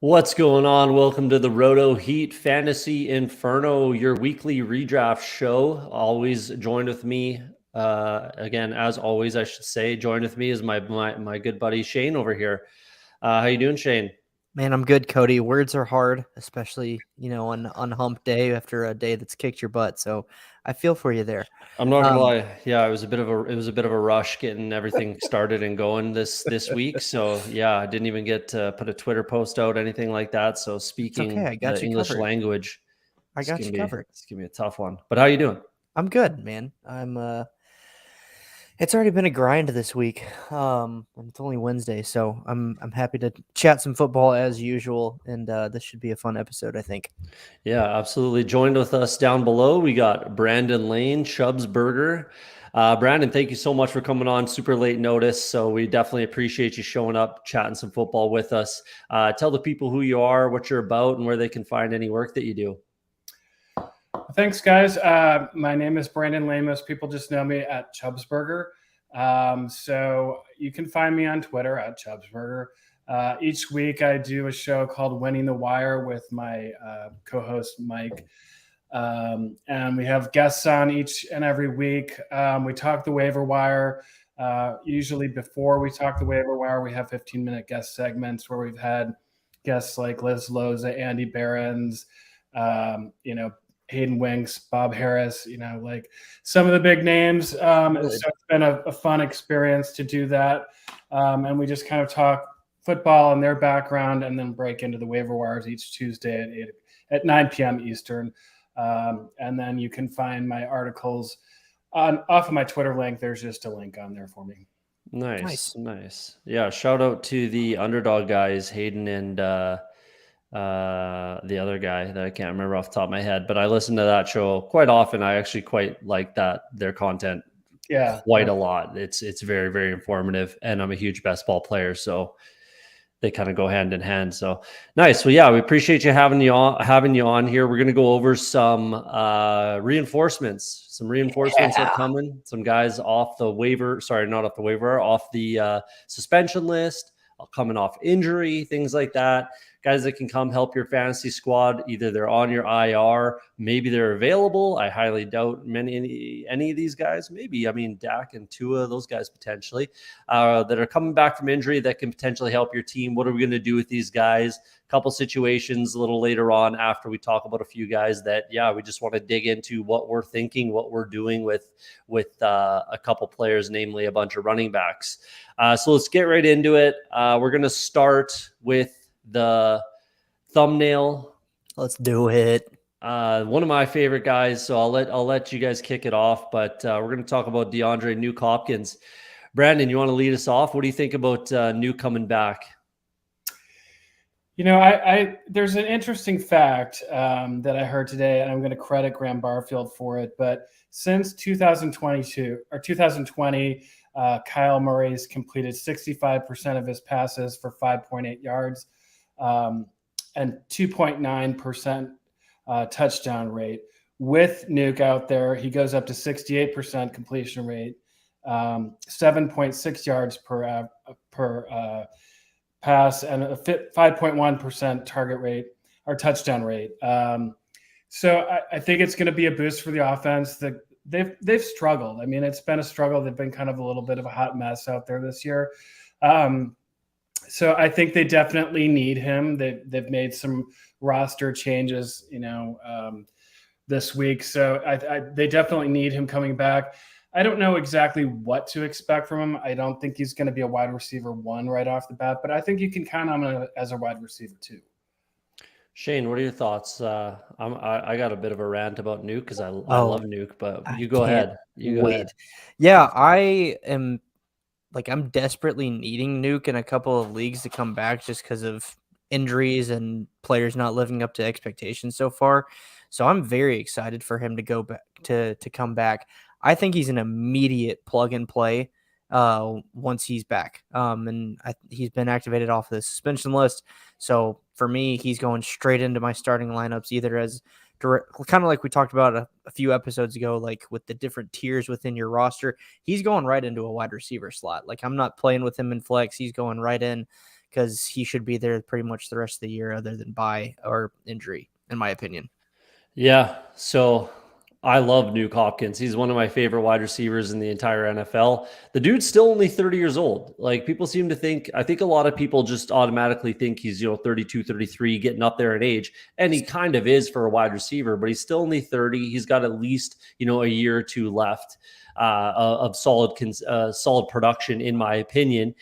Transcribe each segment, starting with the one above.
What's going on? Welcome to the Roto Heat Fantasy Inferno, your weekly redraft show. Always joined with me, again, as always, I should say, joined with me is my good buddy Shane over here. How you doing, Shane? Man, I'm good, Cody. Words are hard, especially, on hump day after a day that's kicked your butt. So I feel for you there. I'm not gonna lie. Yeah, it was a bit of a rush getting everything started and going this week. So yeah, I didn't even get to put a Twitter post out, anything like that. So speaking okay. I got the you English covered. language, I got you covered. It's gonna be a tough one. But how you doing? I'm good, man. It's already been a grind this week. And it's only Wednesday, so I'm happy to chat some football as usual, and this should be a fun episode, I think. Yeah, absolutely. Joined with us down below, we got Brandon Lane, Chubb's Burger. Brandon, thank you so much for coming on super late notice. So we definitely appreciate you showing up, chatting some football with us. Tell the people who you are, what you're about, and where they can find any work that you do. Thanks, guys. My name is Brandon Lane. Most people just know me at Chubb's Burger. So you can find me on Twitter at Chubb's Burger. Each week I do a show called Winning the Wire with my co-host Mike. And we have guests on each and every week. We talk the waiver wire. Usually before we talk the waiver wire, we have 15-minute guest segments where we've had guests like Liz Loza, Andy Behrens, Hayden Winks, Bob Harris, like some of the big names. So it's been a fun experience to do that. And we just kind of talk football and their background and then break into the waiver wires each Tuesday at 9 p.m. Eastern. And then you can find my articles off of my Twitter link. There's just a link on there for me. Nice. Yeah, shout out to the underdog guys, Hayden and the other guy that I can't remember off the top of my head, but I listen to that show quite often. I actually quite like their content quite a lot. It's very, very informative, and I'm a huge best ball player, so they kind of go hand in hand. So nice. Well, yeah, we appreciate you having you on here. We're going to go over some reinforcements. Are coming. Some guys off the waiver. Sorry, not off the waiver. Off the suspension list. Coming off injury, things like that. Guys that can come help your fantasy squad. Either they're on your IR, maybe they're available. I highly doubt any of these guys. Maybe, Dak and Tua, those guys potentially that are coming back from injury that can potentially help your team. What are we going to do with these guys? Couple situations a little later on after we talk about a few guys that, we just want to dig into what we're thinking, what we're doing with a couple players, namely a bunch of running backs. So let's get right into it. We're going to start with the thumbnail. Let's do it. One of my favorite guys. So I'll let you guys kick it off, but we're going to talk about DeAndre Hopkins. Brandon, you want to lead us off? What do you think about Nuke coming back? There's an interesting fact that I heard today, and I'm going to credit Graham Barfield for it. But since 2020, Kyle Murray's completed 65% of his passes for 5.8 yards and 2.9% touchdown rate. With Nuke out there, he goes up to 68% completion rate, 7.6 yards per pass, and a 5.1% target rate or touchdown rate. So I think it's going to be a boost for the offense. They've struggled. It's been a struggle. They've been kind of a little bit of a hot mess out there this year. So I think they definitely need him. They've made some roster changes, this week. So they definitely need him coming back. I don't know exactly what to expect from him. I don't think he's going to be a wide receiver 1 right off the bat, but I think you can count on him as a wide receiver 2. Shane, what are your thoughts? I got a bit of a rant about Nuke because I love Nuke, but you go ahead. Go ahead. Yeah, I'm desperately needing Nuke in a couple of leagues to come back just because of injuries and players not living up to expectations so far. So I'm very excited for him to go back to come back. I think he's an immediate plug and play once he's back. He's been activated off the suspension list. So for me, he's going straight into my starting lineups, either as kind of like we talked about a few episodes ago, like with the different tiers within your roster. He's going right into a wide receiver slot. Like I'm not playing with him in flex. He's going right in because he should be there pretty much the rest of the year other than bye or injury, in my opinion. Yeah, so I love Nuke Hopkins. He's one of my favorite wide receivers in the entire NFL. The dude's still only 30 years old. Like, people seem to think, I think a lot of people just automatically think he's, 32, 33, getting up there in age. And he kind of is for a wide receiver, but he's still only 30. He's got at least, a year or two left of solid production, in my opinion.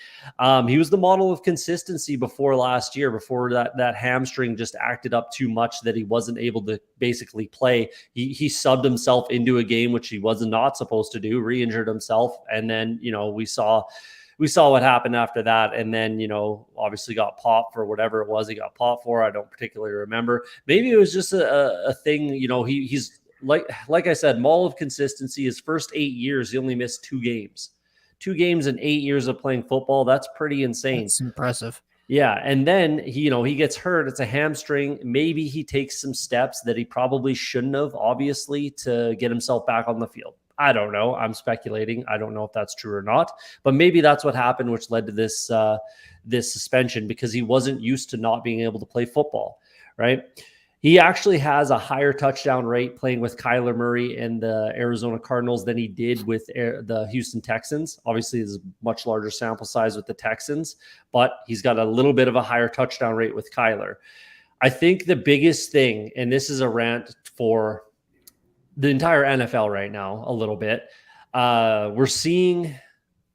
He was the model of consistency before last year, before that hamstring just acted up too much that he wasn't able to basically play. He subbed himself into a game, which he was not supposed to do, re-injured himself. And then, we saw what happened after that. And then, obviously got popped for whatever it was he got popped for. I don't particularly remember. Maybe it was just a thing, he's like I said, model of consistency. His first 8 years, he only missed 2 games. 2 games in 8 years of playing football. That's pretty insane. That's impressive. Yeah. And then he gets hurt. It's a hamstring. Maybe he takes some steps that he probably shouldn't have, obviously, to get himself back on the field. I don't know. I'm speculating. I don't know if that's true or not, but maybe that's what happened, which led to this suspension, because he wasn't used to not being able to play football, right? He actually has a higher touchdown rate playing with Kyler Murray and the Arizona Cardinals than he did with the Houston Texans. Obviously, there's a much larger sample size with the Texans, but he's got a little bit of a higher touchdown rate with Kyler. I think the biggest thing, and this is a rant for the entire NFL right now a little bit, we're seeing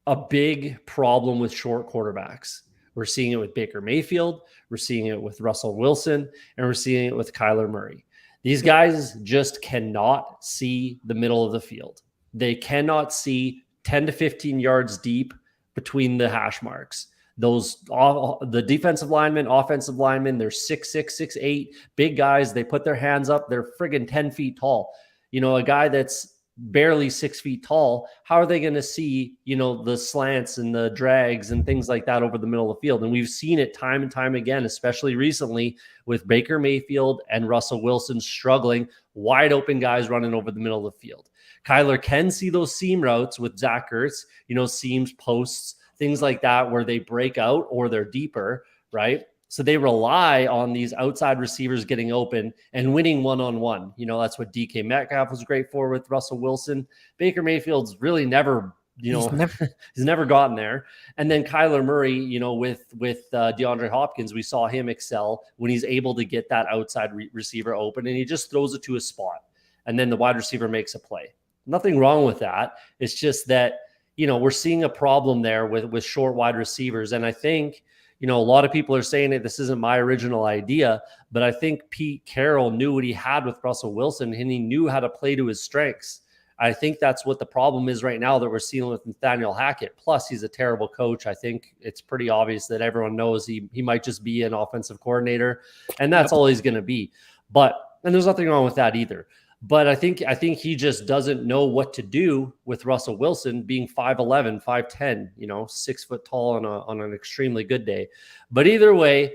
a big problem with short quarterbacks. We're seeing it with Baker Mayfield. We're seeing it with Russell Wilson, and we're seeing it with Kyler Murray. These guys just cannot see the middle of the field. They cannot see 10 to 15 yards deep between the hash marks. The defensive linemen, offensive linemen, they're 6'6", 6'8", big guys. They put their hands up. They're friggin' 10 feet tall. A guy that's barely 6 feet tall, how are they going to see, the slants and the drags and things like that over the middle of the field? And we've seen it time and time again, especially recently with Baker Mayfield and Russell Wilson struggling, wide open guys running over the middle of the field. Kyler can see those seam routes with Zach Ertz, seams, posts, things like that, where they break out or they're deeper, right? So they rely on these outside receivers getting open and winning one-on-one. That's what DK Metcalf was great for with Russell Wilson. Baker Mayfield's really never, he's never gotten there. And then Kyler Murray, with DeAndre Hopkins, we saw him excel when he's able to get that outside receiver open, and he just throws it to a spot. And then the wide receiver makes a play. Nothing wrong with that. It's just that, we're seeing a problem there with short wide receivers. And I think, a lot of people are saying that this isn't my original idea, but I think Pete Carroll knew what he had with Russell Wilson, and he knew how to play to his strengths. I think that's what the problem is right now that we're seeing with Nathaniel Hackett. Plus, he's a terrible coach. I think it's pretty obvious that everyone knows he might just be an offensive coordinator, and that's all he's going to be. And there's nothing wrong with that either. But I think he just doesn't know what to do with Russell Wilson being 5'11", 5'10", 6 foot tall on an extremely good day. But either way,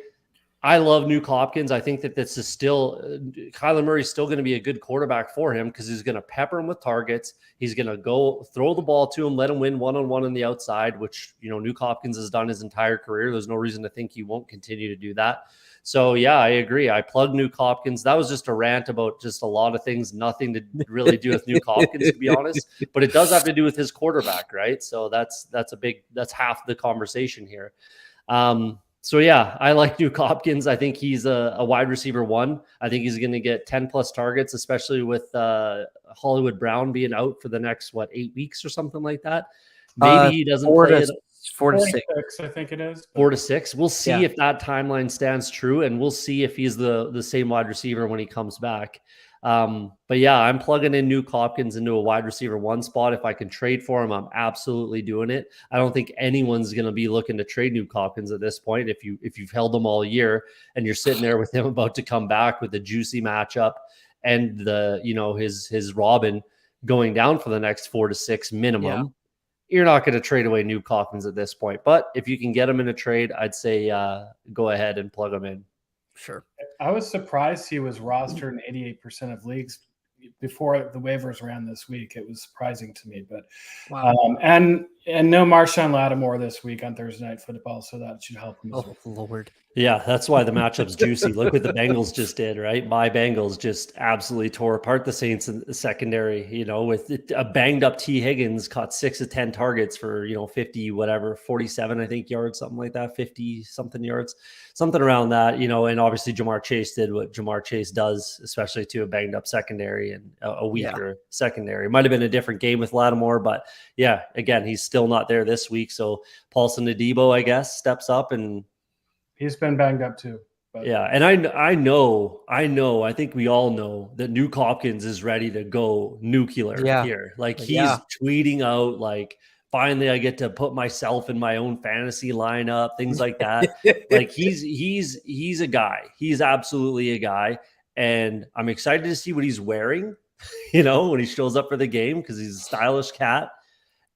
I love Nuke Hopkins. I think that this is still Kyler Murray's still going to be a good quarterback for him, because he's going to pepper him with targets. He's going to go throw the ball to him, let him win one-on-one on the outside, which, Nuke Hopkins has done his entire career. There's no reason to think he won't continue to do that. So, yeah, I agree. I plugged Nuke Hopkins. That was just a rant about just a lot of things, nothing to really do with Nuke Hopkins, to be honest. But it does have to do with his quarterback, right? So that's half the conversation here. So, yeah, I like Nuke Hopkins. I think he's a wide receiver 1. I think he's going to get 10-plus targets, especially with Hollywood Brown being out for the next, 8 weeks or something like that. Maybe he doesn't play it. 4 to 6, I think it is. 4 to 6. We'll see if that timeline stands true, and we'll see if he's the same wide receiver when he comes back. But yeah, I'm plugging in Nuke Hopkins into a wide receiver 1 spot. If I can trade for him, I'm absolutely doing it. I don't think anyone's going to be looking to trade Nuke Hopkins at this point. If you've held him all year and you're sitting there with him about to come back with a juicy matchup and his Robin going down for the next 4 to 6 minimum. You're not going to trade away Nuke Hopkins at this point. But if you can get him in a trade, I'd say go ahead and plug him in. Sure. I was surprised he was rostered in 88% of leagues before the waivers ran this week. It was surprising to me, but wow. And no Marshawn Lattimore this week on Thursday Night Football, so that should help him. Oh, Lord. Yeah, that's why the matchup's juicy. Look what the Bengals just did, right? My Bengals just absolutely tore apart the Saints in the secondary, with a banged up T. Higgins, caught 6 of 10 targets for, 50, whatever, 47, I think, yards, something like that, 50 something yards, something around that, and obviously Jamar Chase did what Jamar Chase does, especially to a banged up secondary and a weaker secondary. It might have been a different game with Lattimore, but yeah, again, he's still not there this week. So Paulson Adebo, I guess, steps up, and he's been banged up too. But. Yeah, and I think we all know that Nuke Hopkins is ready to go nuclear here. Like he's tweeting out like, finally I get to put myself in my own fantasy lineup, things like that. Like he's a guy. He's absolutely a guy. And I'm excited to see what he's wearing, when he shows up for the game, because he's a stylish cat.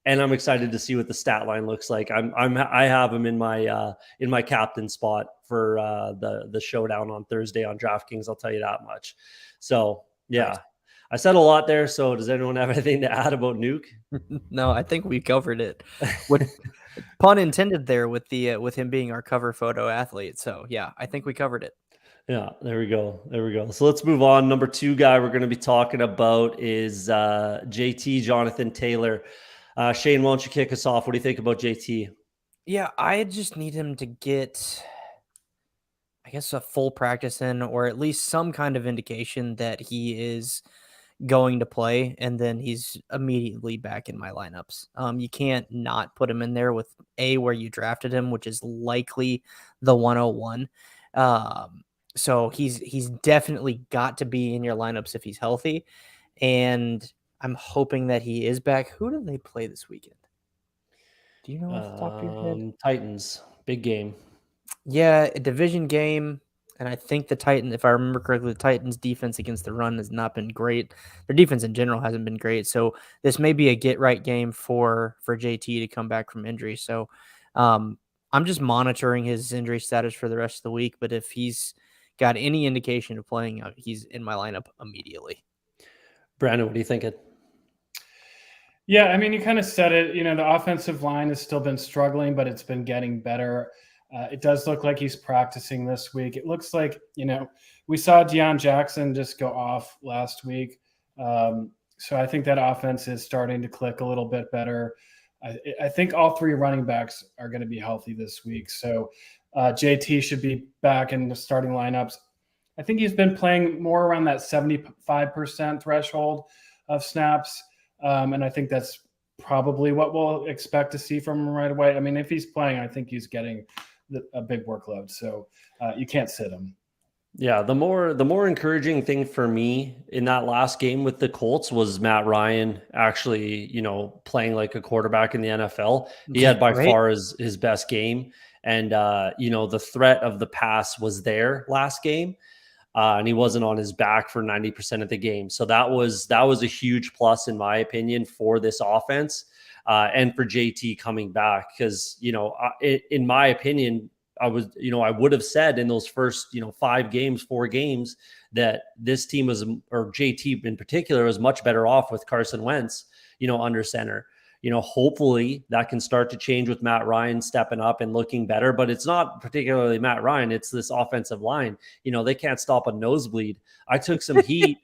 And I'm excited to see what the stat line looks like. I have him in my captain spot for the showdown on Thursday on DraftKings. I'll tell you that much. So yeah, right. I said a lot there. So does anyone have anything to add about Nuke? No, I think we covered it. Pun intended there with with him being our cover photo athlete. So yeah, I think we covered it. Yeah, there we go. So let's move on. Number 2 guy we're going to be talking about is JT Jonathan Taylor. Shane, why don't you kick us off? What do you think about JT? Yeah, I just need him to get, I guess, a full practice in, or at least some kind of indication that he is going to play, and then he's immediately back in my lineups. You can't not put him in there with where you drafted him, which is likely the 101. So he's definitely got to be in your lineups if he's healthy, and I'm hoping that he is back. Who do they play this weekend? Do you know off the top of your head? Titans, big game. Yeah, a division game. And I think the Titans, if I remember correctly, the Titans' defense against the run has not been great. Their defense in general hasn't been great. So this may be a get-right game for JT to come back from injury. So I'm just monitoring his injury status for the rest of the week. But if he's got any indication of playing, he's in my lineup immediately. Brandon, what are you thinking? Yeah, I mean, you kind of said it. The offensive line has still been struggling, but it's been getting better. It does look like he's practicing this week. It looks like, we saw Deion Jackson just go off last week. So I think that offense is starting to click a little bit better. I think all 3 running backs are going to be healthy this week. So JT should be back in the starting lineups. I think he's been playing more around that 75% threshold of snaps. And I think that's probably what we'll expect to see from him right away. I mean, if he's playing, I think he's getting a big workload. So you can't sit him. Yeah, the more encouraging thing for me in that last game with the Colts was Matt Ryan actually, playing like a quarterback in the NFL. He had by far his best game. And, the threat of the pass was there last game. And he wasn't on his back for 90% of the game. So that was a huge plus, in my opinion, for this offense and for JT coming back. Because, in my opinion, I would have said in those first, 4 games that this team was, or JT in particular, was much better off with Carson Wentz, under center. Hopefully that can start to change with Matt Ryan stepping up and looking better, but it's not particularly Matt Ryan. It's this offensive line. They can't stop a nosebleed. I took some heat.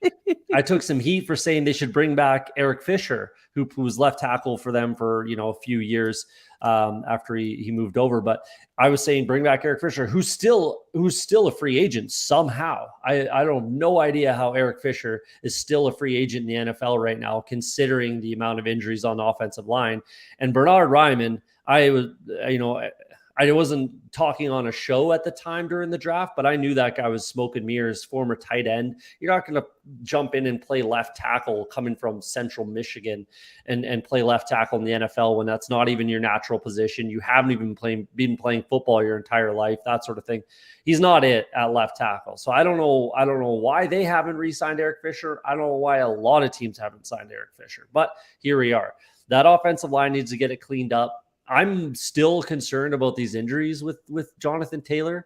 For saying they should bring back Eric Fisher, who was left tackle for them for, a few years after he moved over. But I was saying, bring back Eric Fisher, who's still a free agent somehow. I don't have no idea how Eric Fisher is still a free agent in the NFL right now, considering the amount of injuries on the offensive line. And Bernard Ryman, I wasn't talking on a show at the time during the draft, but I knew that guy was smoke and mirrors, former tight end. You're not going to jump in and play left tackle coming from Central Michigan and play left tackle in the NFL when that's not even your natural position. You haven't even been playing football your entire life, that sort of thing. He's not it at left tackle. So I don't know why they haven't re-signed Eric Fisher. I don't know why a lot of teams haven't signed Eric Fisher, but here we are. That offensive line needs to get it cleaned up. I'm still concerned about these injuries with Jonathan Taylor.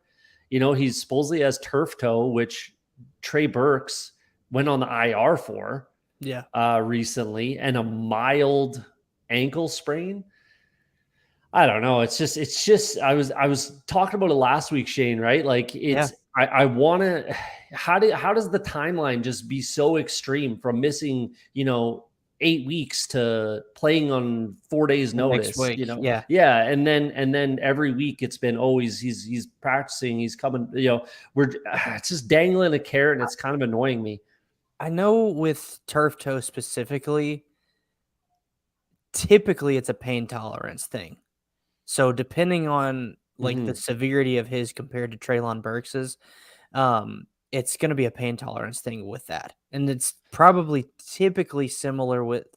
He's supposedly has turf toe, which Trey Burks went on the IR for. recently, and a mild ankle sprain. I don't know. It's just, I was talking about it last week, Shane, right? Like I want to, how does the timeline just be so extreme from missing, 8 weeks to playing on 4 days notice, Yeah. And then every week it's been always, he's practicing, he's coming, it's just dangling a carrot, and it's kind of annoying me. I know with turf toe specifically, typically it's a pain tolerance thing. So depending on the severity of his compared to Treylon Burks's, it's going to be a pain tolerance thing with that. And it's probably typically similar with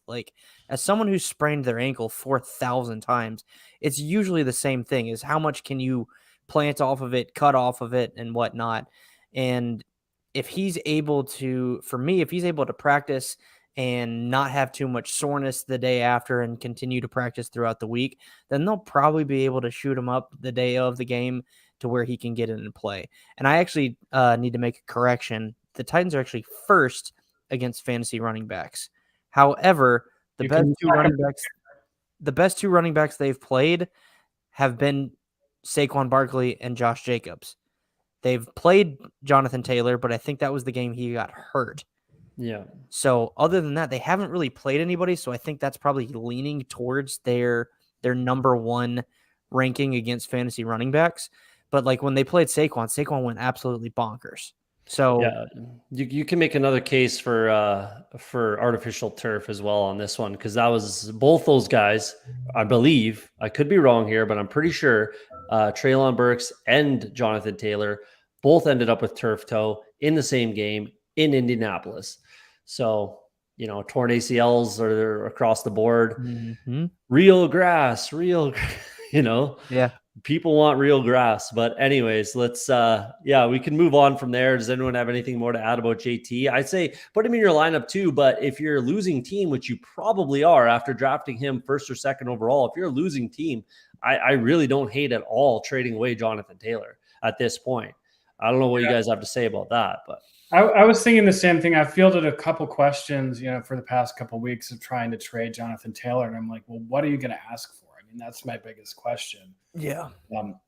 as someone who's sprained their ankle 4,000 times, it's usually the same thing, is how much can you plant off of it, cut off of it, and whatnot. And if he's able to practice and not have too much soreness the day after and continue to practice throughout the week, then they'll probably be able to shoot him up the day of the game to where he can get in and play. And I actually need to make a correction. The Titans are actually first against fantasy running backs. However, the best two running backs they've played have been Saquon Barkley and Josh Jacobs. They've played Jonathan Taylor, but I think that was the game he got hurt. Yeah. So other than that, they haven't really played anybody. So I think that's probably leaning towards their number one ranking against fantasy running backs. But when they played Saquon went absolutely bonkers. So yeah, you can make another case for artificial turf as well on this one, because that was both those guys. I believe, I could be wrong here, but I'm pretty sure Treylon Burks and Jonathan Taylor both ended up with turf toe in the same game in Indianapolis. So, torn ACLs are across the board. Mm-hmm. Real grass, Yeah. People want real grass. But anyways, let's, we can move on from there. Does anyone have anything more to add about JT? I'd say put him in your lineup too, but if you're a losing team, which you probably are after drafting him first or second overall, if you're a losing team, I really don't hate at all trading away Jonathan Taylor at this point. I don't know what you guys have to say about that, but I was thinking the same thing. I fielded a couple questions, for the past couple of weeks of trying to trade Jonathan Taylor. And I'm like, well, what are you going to ask for? I mean, that's my biggest question. Yeah.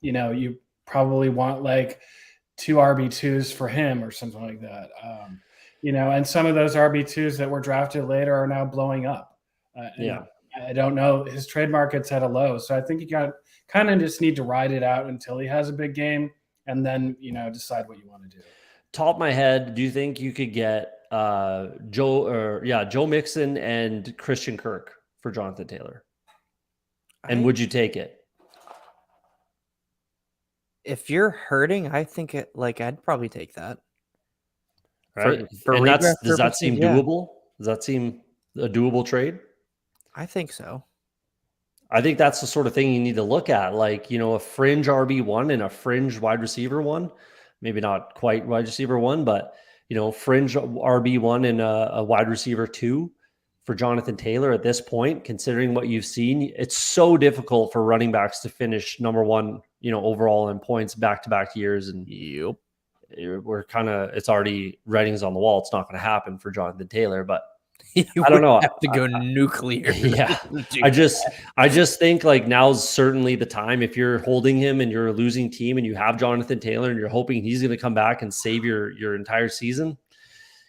You probably want 2 RB2s for him or something like that. And some of those RB2s that were drafted later are now blowing up. I don't know. His trade market's at a low. So I think you kind of just need to ride it out until he has a big game, and then, decide what you want to do. Top of my head, do you think you could get Joe Mixon and Christian Kirk for Jonathan Taylor? And would you take it? If you're hurting, I think I'd probably take that. Right. Does that seem doable? Does that seem a doable trade? I think so. I think that's the sort of thing you need to look at. A fringe RB1 and a fringe wide receiver 1. Maybe not quite wide receiver 1, but, fringe RB1 and a wide receiver 2 for Jonathan Taylor at this point, considering what you've seen. It's so difficult for running backs to finish number 1, overall in points back-to-back years. And we're it's already writings on the wall. It's not going to happen for Jonathan Taylor, but I don't know. Have to go nuclear. Yeah. I just think now's certainly the time. If you're holding him and you're a losing team and you have Jonathan Taylor and you're hoping he's going to come back and save your entire season,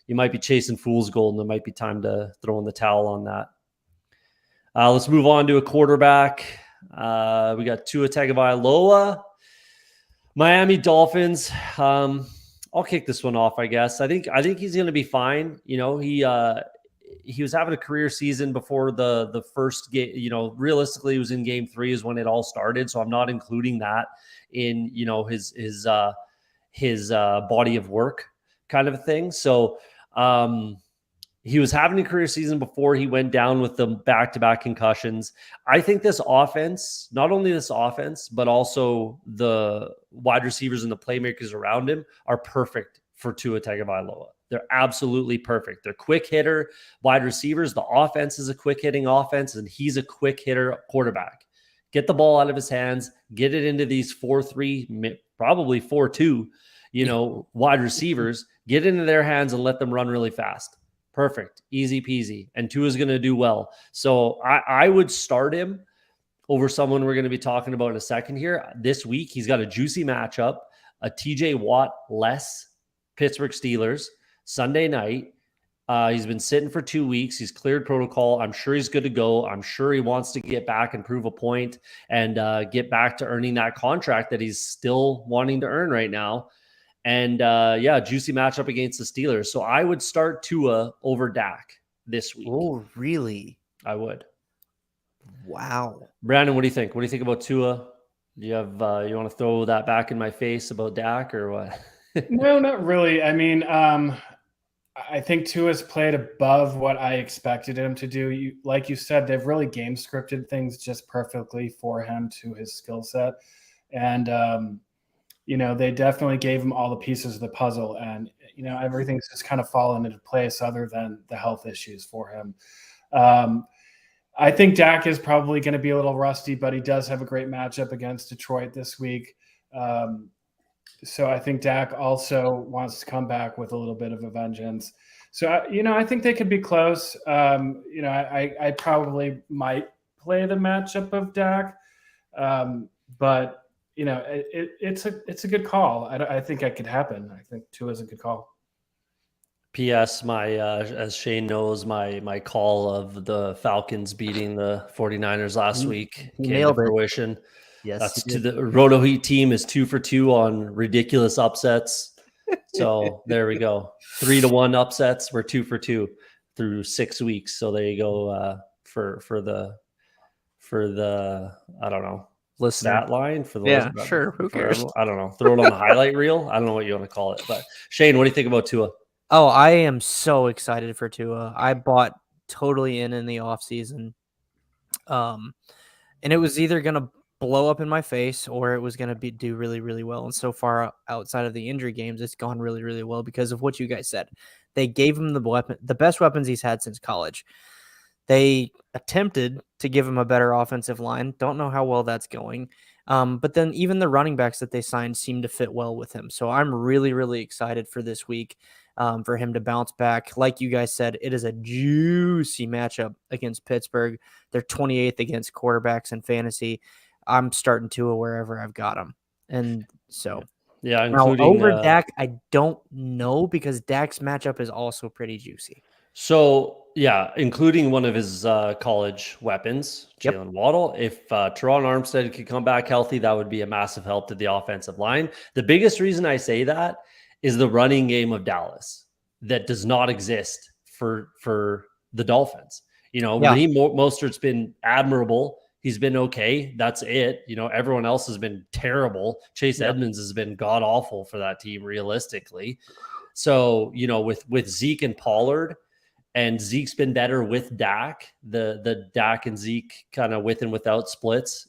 you might be chasing fool's gold, and it might be time to throw in the towel on that. Let's move on to a quarterback. We got Tua Tagovailoa, Miami Dolphins. I'll kick this one off, I guess. I think he's going to be fine. He was having a career season before the first game. Realistically, it was in game 3 is when it all started. So I'm not including that in, his body of work kind of a thing. So he was having a career season before he went down with the back-to-back concussions. I think this offense, not only this offense, but also the wide receivers and the playmakers around him are perfect for Tua Tagovailoa. They're absolutely perfect. They're quick hitter wide receivers. The offense is a quick hitting offense, and he's a quick hitter quarterback. Get the ball out of his hands, get it into these 4-3, probably 4-2, wide receivers, get into their hands and let them run really fast. Perfect. Easy peasy. And Tua's going to do well. So I would start him over someone we're going to be talking about in a second here. This week, he's got a juicy matchup, a TJ Watt less Pittsburgh Steelers Sunday night. He's been sitting for 2 weeks. He's cleared protocol. I'm sure he's good to go. I'm sure he wants to get back and prove a point and get back to earning that contract that he's still wanting to earn right now. And juicy matchup against the Steelers. So I would start Tua over Dak this week. Oh, really? I would. Wow. Brandon, what do you think? What do you think about Tua? Do you have you want to throw that back in my face about Dak or what? No, not really. I mean, I think Tua's played above what I expected him to do. Like you said, they've really game scripted things just perfectly for him to his skill set. And, they definitely gave him all the pieces of the puzzle. And, everything's just kind of fallen into place other than the health issues for him. I think Dak is probably going to be a little rusty, but he does have a great matchup against Detroit this week. So I think Dak also wants to come back with a little bit of a vengeance. So, I think they could be close. I probably might play the matchup of Dak, but it's a good call. I think it could happen. I think Tua is a good call. P.S. As Shane knows, my call of the Falcons beating the 49ers last week came to fruition. Yes, that's to the Roto Heat team is 2 for 2 on ridiculous upsets. So there we go. 3-1 upsets. We're 2 for 2 through 6 weeks. So there you go. For the I don't know. Stat line for the sure. Who cares? I don't know. Throw it on the highlight reel. I don't know what you want to call it. But Shane, what do you think about Tua? Oh, I am so excited for Tua. I bought totally in the offseason. And it was either going to blow up in my face or it was going to do really, really well. And so far outside of the injury games, it's gone really, really well because of what you guys said. They gave him the best weapons he's had since college. They attempted to give him a better offensive line. Don't know how well that's going. But then even the running backs that they signed seem to fit well with him. So I'm really, really excited for this week for him to bounce back. Like you guys said, it is a juicy matchup against Pittsburgh. They're 28th against quarterbacks in fantasy. I'm starting Tua wherever I've got him. And so, including over Dak, I don't know because Dak's matchup is also pretty juicy. So, including one of his college weapons, Jalen Waddle. If Teron Armstead could come back healthy, that would be a massive help to the offensive line. The biggest reason I say that is the running game of Dallas that does not exist for the Dolphins. Raheem Mostert's been admirable. He's been okay. That's it. Everyone else has been terrible. Chase Edmonds has been god awful for that team, realistically. So, with Zeke and Pollard, and Zeke's been better with Dak, the Dak and Zeke kind of with and without splits.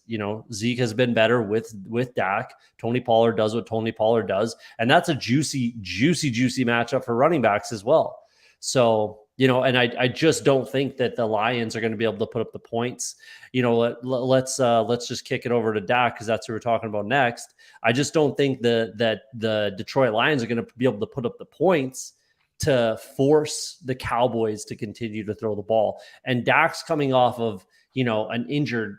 Zeke has been better with Dak. Tony Pollard does what Tony Pollard does. And that's a juicy matchup for running backs as well. So, and I just don't think that the Lions are going to be able to put up the points. Let's just kick it over to Dak because that's what we're talking about next. I just don't think that the Detroit Lions are going to be able to put up the points to force the Cowboys to continue to throw the ball. And Dak's coming off of, an injured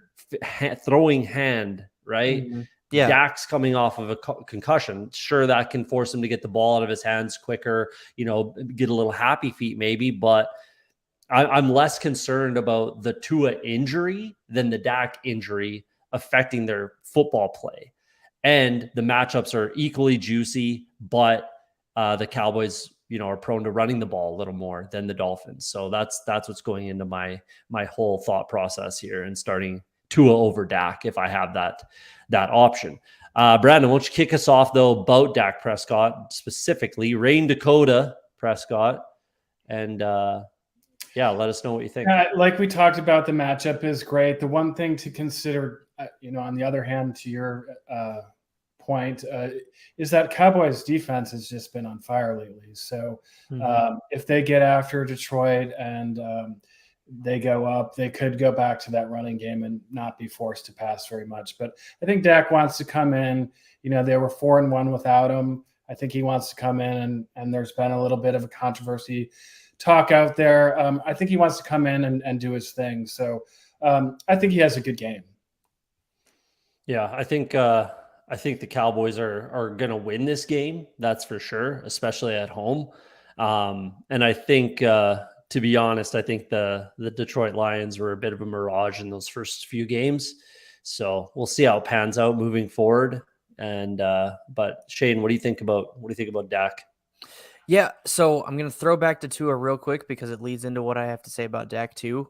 throwing hand, right? Mm-hmm. Yeah. Dak's coming off of a concussion. Sure, that can force him to get the ball out of his hands quicker, get a little happy feet maybe, but I'm less concerned about the Tua injury than the Dak injury affecting their football play. And the matchups are equally juicy, but the Cowboys, are prone to running the ball a little more than the Dolphins. So that's what's going into my whole thought process here and starting Tua over Dak if I have that option. Brandon, why don't you kick us off though about Dak Prescott, specifically Rain Dakota Prescott, and let us know what you think. Like we talked about, the matchup is great. The one thing to consider, on the other hand, to your point, is that Cowboys defense has just been on fire lately. So if they get after Detroit and they go up, they could go back to that running game and not be forced to pass very much. But I think Dak wants to come in. They were 4-1 without him. I think he wants to come in, and there's been a little bit of a controversy talk out there. I think he wants to come in and do his thing. So I think he has a good game. Yeah, I think the Cowboys are going to win this game. That's for sure, especially at home. And I think, to be honest, I think the Detroit Lions were a bit of a mirage in those first few games. So we'll see how it pans out moving forward. And but Shane, what do you think about Dak? Yeah, so I'm going to throw back to Tua real quick because it leads into what I have to say about Dak too.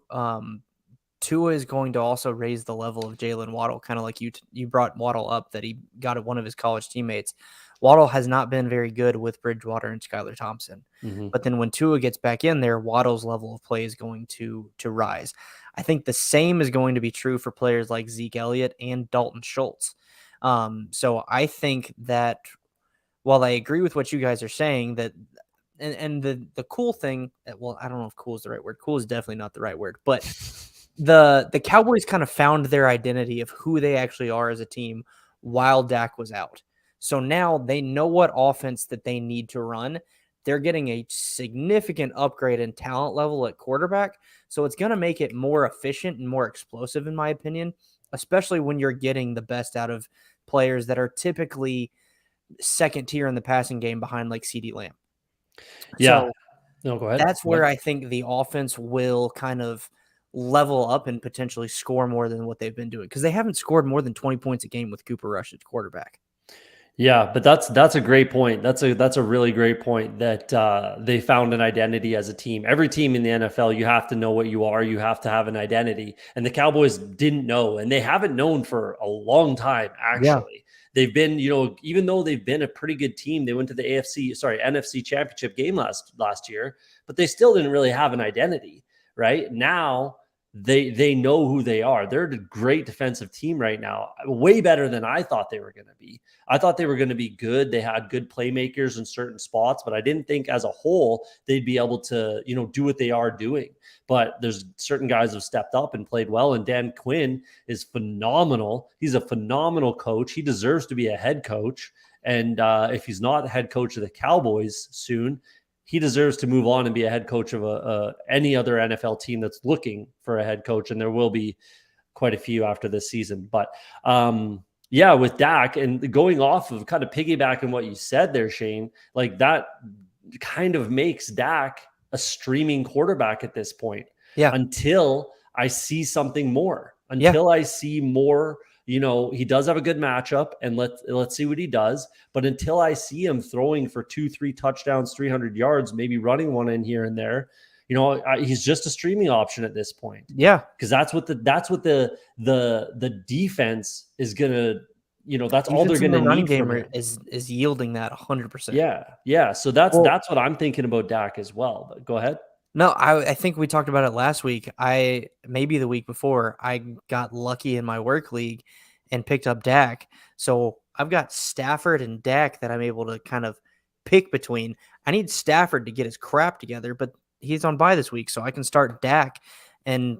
Tua is going to also raise the level of Jalen Waddle, kind of like you brought Waddle up, that he got at one of his college teammates. Waddle has not been very good with Bridgewater and Skylar Thompson. Mm-hmm. But then when Tua gets back in there, Waddle's level of play is going to rise. I think the same is going to be true for players like Zeke Elliott and Dalton Schultz. So I think that while I agree with what you guys are saying, that and the cool thing, well, I don't know if cool is the right word. Cool is definitely not the right word, but the Cowboys kind of found their identity of who they actually are as a team while Dak was out. So now they know what offense that they need to run. They're getting a significant upgrade in talent level at quarterback. So it's going to make it more efficient and more explosive, in my opinion, especially when you're getting the best out of players that are typically second tier in the passing game behind like CeeDee Lamb. Yeah. So no, go ahead. That's where I think the offense will kind of level up and potentially score more than what they've been doing, because they haven't scored more than 20 points a game with Cooper Rush at quarterback. Yeah, but that's a great point. That's a really great point that they found an identity as a team. Every team in the NFL, you have to know what you are. You have to have an identity. And the Cowboys didn't know, and they haven't known for a long time, actually. Yeah. They've been, even though they've been a pretty good team, they went to the NFC Championship game last year, but they still didn't really have an identity. Right now, they know who they are. They're a great defensive team right now, way better than I thought they were going to be. I thought they were going to be good. They had good playmakers in certain spots, but I didn't think as a whole they'd be able to, do what they are doing. But there's certain guys who have stepped up and played well, and Dan Quinn is phenomenal. He's a phenomenal coach. He deserves to be a head coach. And if he's not the head coach of the Cowboys soon, he deserves to move on and be a head coach of any other NFL team that's looking for a head coach. And there will be quite a few after this season. But with Dak, and going off of kind of piggybacking what you said there, Shane, like that kind of makes Dak a streaming quarterback at this point. Yeah. Until I see something more, I see more. He does have a good matchup, and let's see what he does. But until I see him throwing for 2-3 touchdowns, 300 yards, maybe running one in here and there, he's just a streaming option at this point. Yeah, because that's what the defense is gonna. That's all they're gonna need. Game is yielding that 100%. Yeah. So that's what I'm thinking about Dak as well. But go ahead. No, I think we talked about it last week. Maybe the week before, I got lucky in my work league and picked up Dak. So I've got Stafford and Dak that I'm able to kind of pick between. I need Stafford to get his crap together, but he's on bye this week, so I can start Dak and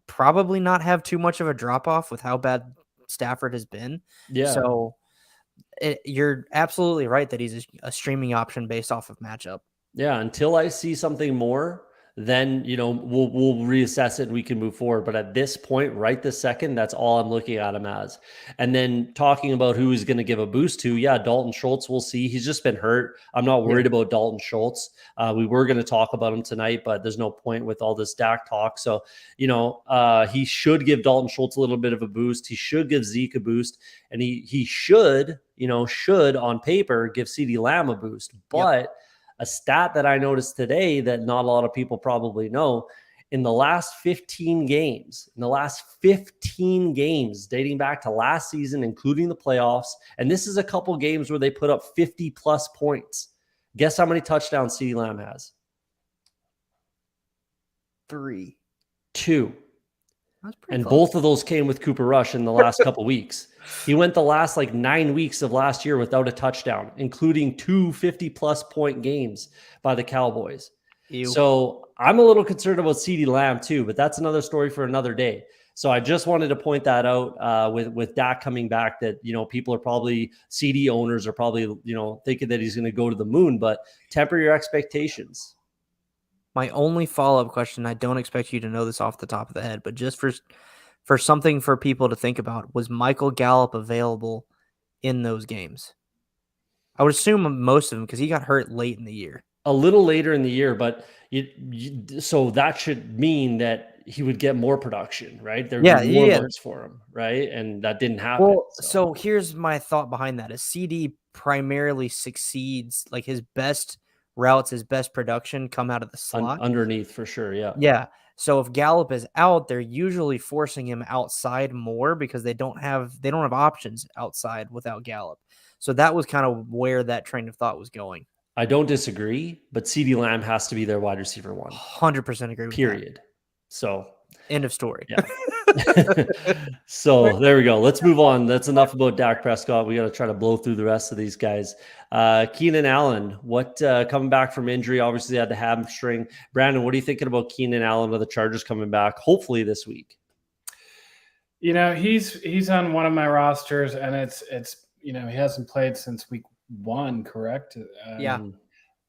probably not have too much of a drop-off with how bad Stafford has been. Yeah. So you're absolutely right that he's a streaming option based off of matchup. Yeah, until I see something more, then we'll reassess it and we can move forward. But at this point, right this second, that's all I'm looking at him as. And then talking about who he's going to give a boost to, Dalton Schultz, we'll see. He's just been hurt. I'm not worried about Dalton Schultz. We were going to talk about him tonight, but there's no point with all this Dak talk. So he should give Dalton Schultz a little bit of a boost. He should give Zeke a boost, and he should on paper give CeeDee Lamb a boost, but. A stat that I noticed today that not a lot of people probably know, in the last 15 games dating back to last season, including the playoffs, and this is a couple games where they put up 50 plus points. Guess how many touchdowns CeeDee Lamb has? 3. 2. And close. Both of those came with Cooper Rush in the last couple weeks. He went the last 9 weeks of last year without a touchdown, including 2 50-plus point games by the Cowboys. Ew. So I'm a little concerned about CeeDee Lamb too, but that's another story for another day. So I just wanted to point that out with Dak coming back, that, people are probably, CD owners are probably, thinking that he's going to go to the moon, but temper your expectations. My only follow-up question, I don't expect you to know this off the top of the head, but just for something for people to think about, was Michael Gallup available in those games? I would assume most of them because he got hurt late in the year. A little later in the year, but so that should mean that he would get more production, right? There would be more looks for him, right? And that didn't happen. Well, so here's my thought behind that. A CD primarily succeeds, like his best routes, his best production come out of the slot. Underneath for sure, yeah. Yeah. So if Gallup is out, they're usually forcing him outside more because they don't have options outside without Gallup. So that was kind of where that train of thought was going. I don't disagree, but CeeDee Lamb has to be their wide receiver 1. 100% agree with period. That. So end of story. Yeah. So there we go. Let's move on. That's enough about Dak Prescott. We got to try to blow through the rest of these guys. Keenan Allen, coming back from injury, obviously had the hamstring. Brandon, what are you thinking about Keenan Allen with the Chargers coming back, hopefully this week? He's on one of my rosters, and it's he hasn't played since week 1, correct? Yeah.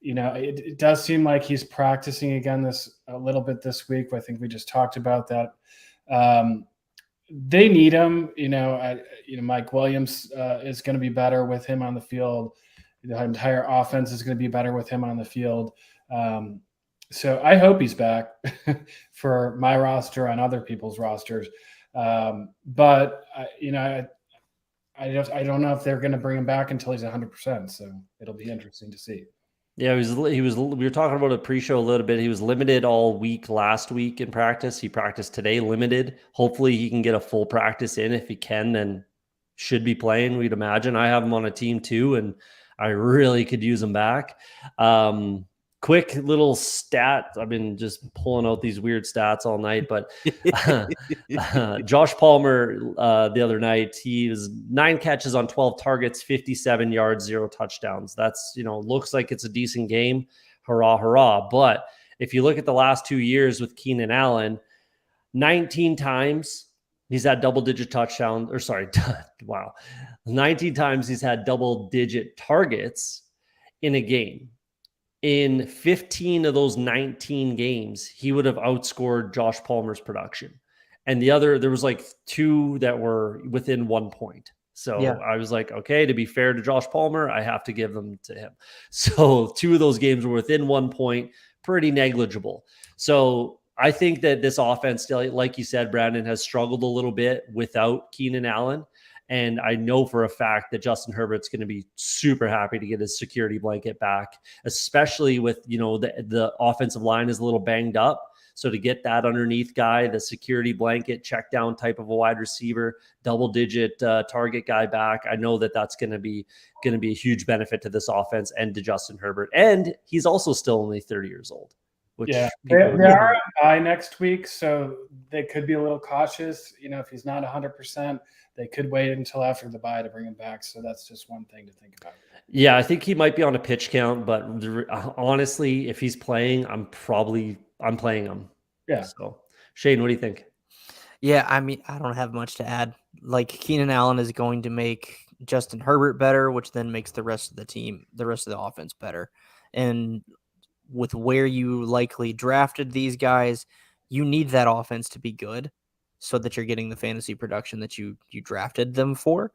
It does seem like he's practicing again a little bit this week. I think we just talked about that. They need him. Mike Williams is going to be better with him on the field. The entire offense is going to be better with him on the field. So I hope he's back for my roster on other people's rosters. But I don't know if they're going to bring him back until he's 100%. So it'll be interesting to see. Yeah, he was. We were talking about a pre-show a little bit. He was limited all week last week in practice. He practiced today, limited. Hopefully, he can get a full practice in. If he can, then should be playing. We'd imagine. I have him on a team too, and I really could use him back. Quick little stat. I've been just pulling out these weird stats all night, but Josh Palmer the other night, he was 9 catches on 12 targets, 57 yards, 0 touchdowns. That's, looks like it's a decent game. Hurrah, hurrah. But if you look at the last 2 years with Keenan Allen, 19 times he's had double-digit touchdowns, or sorry, wow. 19 times he's had double-digit targets in a game. In 15 of those 19 games, he would have outscored Josh Palmer's production. And there was like 2 that were within 1 point. So yeah. I was like, okay, to be fair to Josh Palmer, I have to give them to him. So 2 of those games were within 1 point, pretty negligible. So I think that this offense still, like you said, Brandon, has struggled a little bit without Keenan Allen. And I know for a fact that Justin Herbert's going to be super happy to get his security blanket back, especially with, the offensive line is a little banged up. So to get that underneath guy, the security blanket, check down type of a wide receiver, double-digit target guy back, I know that that's going to be a huge benefit to this offense and to Justin Herbert. And he's also still only 30 years old. Yeah, they are on bye next week, so they could be a little cautious. If he's not 100%, they could wait until after the bye to bring him back. So that's just one thing to think about. Yeah, I think he might be on a pitch count, but honestly, if he's playing, I'm playing him. Yeah. So, Shane, what do you think? Yeah, I mean, I don't have much to add. Like, Keenan Allen is going to make Justin Herbert better, which then makes the rest of the team, the rest of the offense better. And with where you likely drafted these guys, you need that offense to be good so that you're getting the fantasy production that you drafted them for.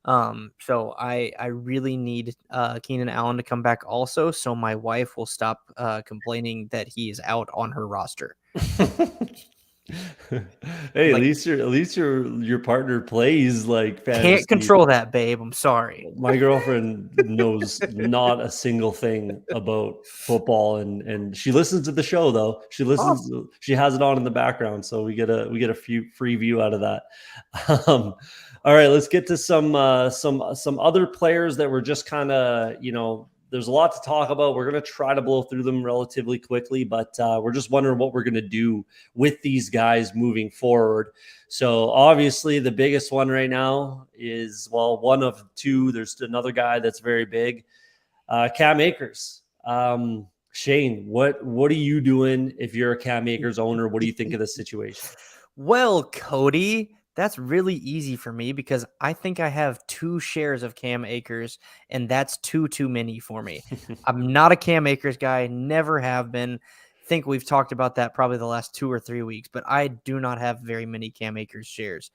So I really need Keenan Allen to come back also, so my wife will stop complaining that he is out on her roster. Hey, at least your partner plays like fantasy. Can't control that, babe. I'm sorry. My girlfriend knows not a single thing about football, and she listens to the show though. She listens. Awesome. She has it on in the background, so we get a few free view out of that. All right, let's get to some other players that were just kind of, there's a lot to talk about. We're going to try to blow through them relatively quickly, but we're just wondering what we're going to do with these guys moving forward. So obviously the biggest one right now is, one of 2. There's another guy that's very big, Cam Akers. Shane, what are you doing if you're a Cam Akers owner? What do you think of the situation? Well, Cody, that's really easy for me because I think I have 2 shares of Cam Akers, and that's too many for me. I'm not a Cam Akers guy, never have been. think we've talked about that probably the last 2 or 3 weeks, but I do not have very many Cam Akers shares.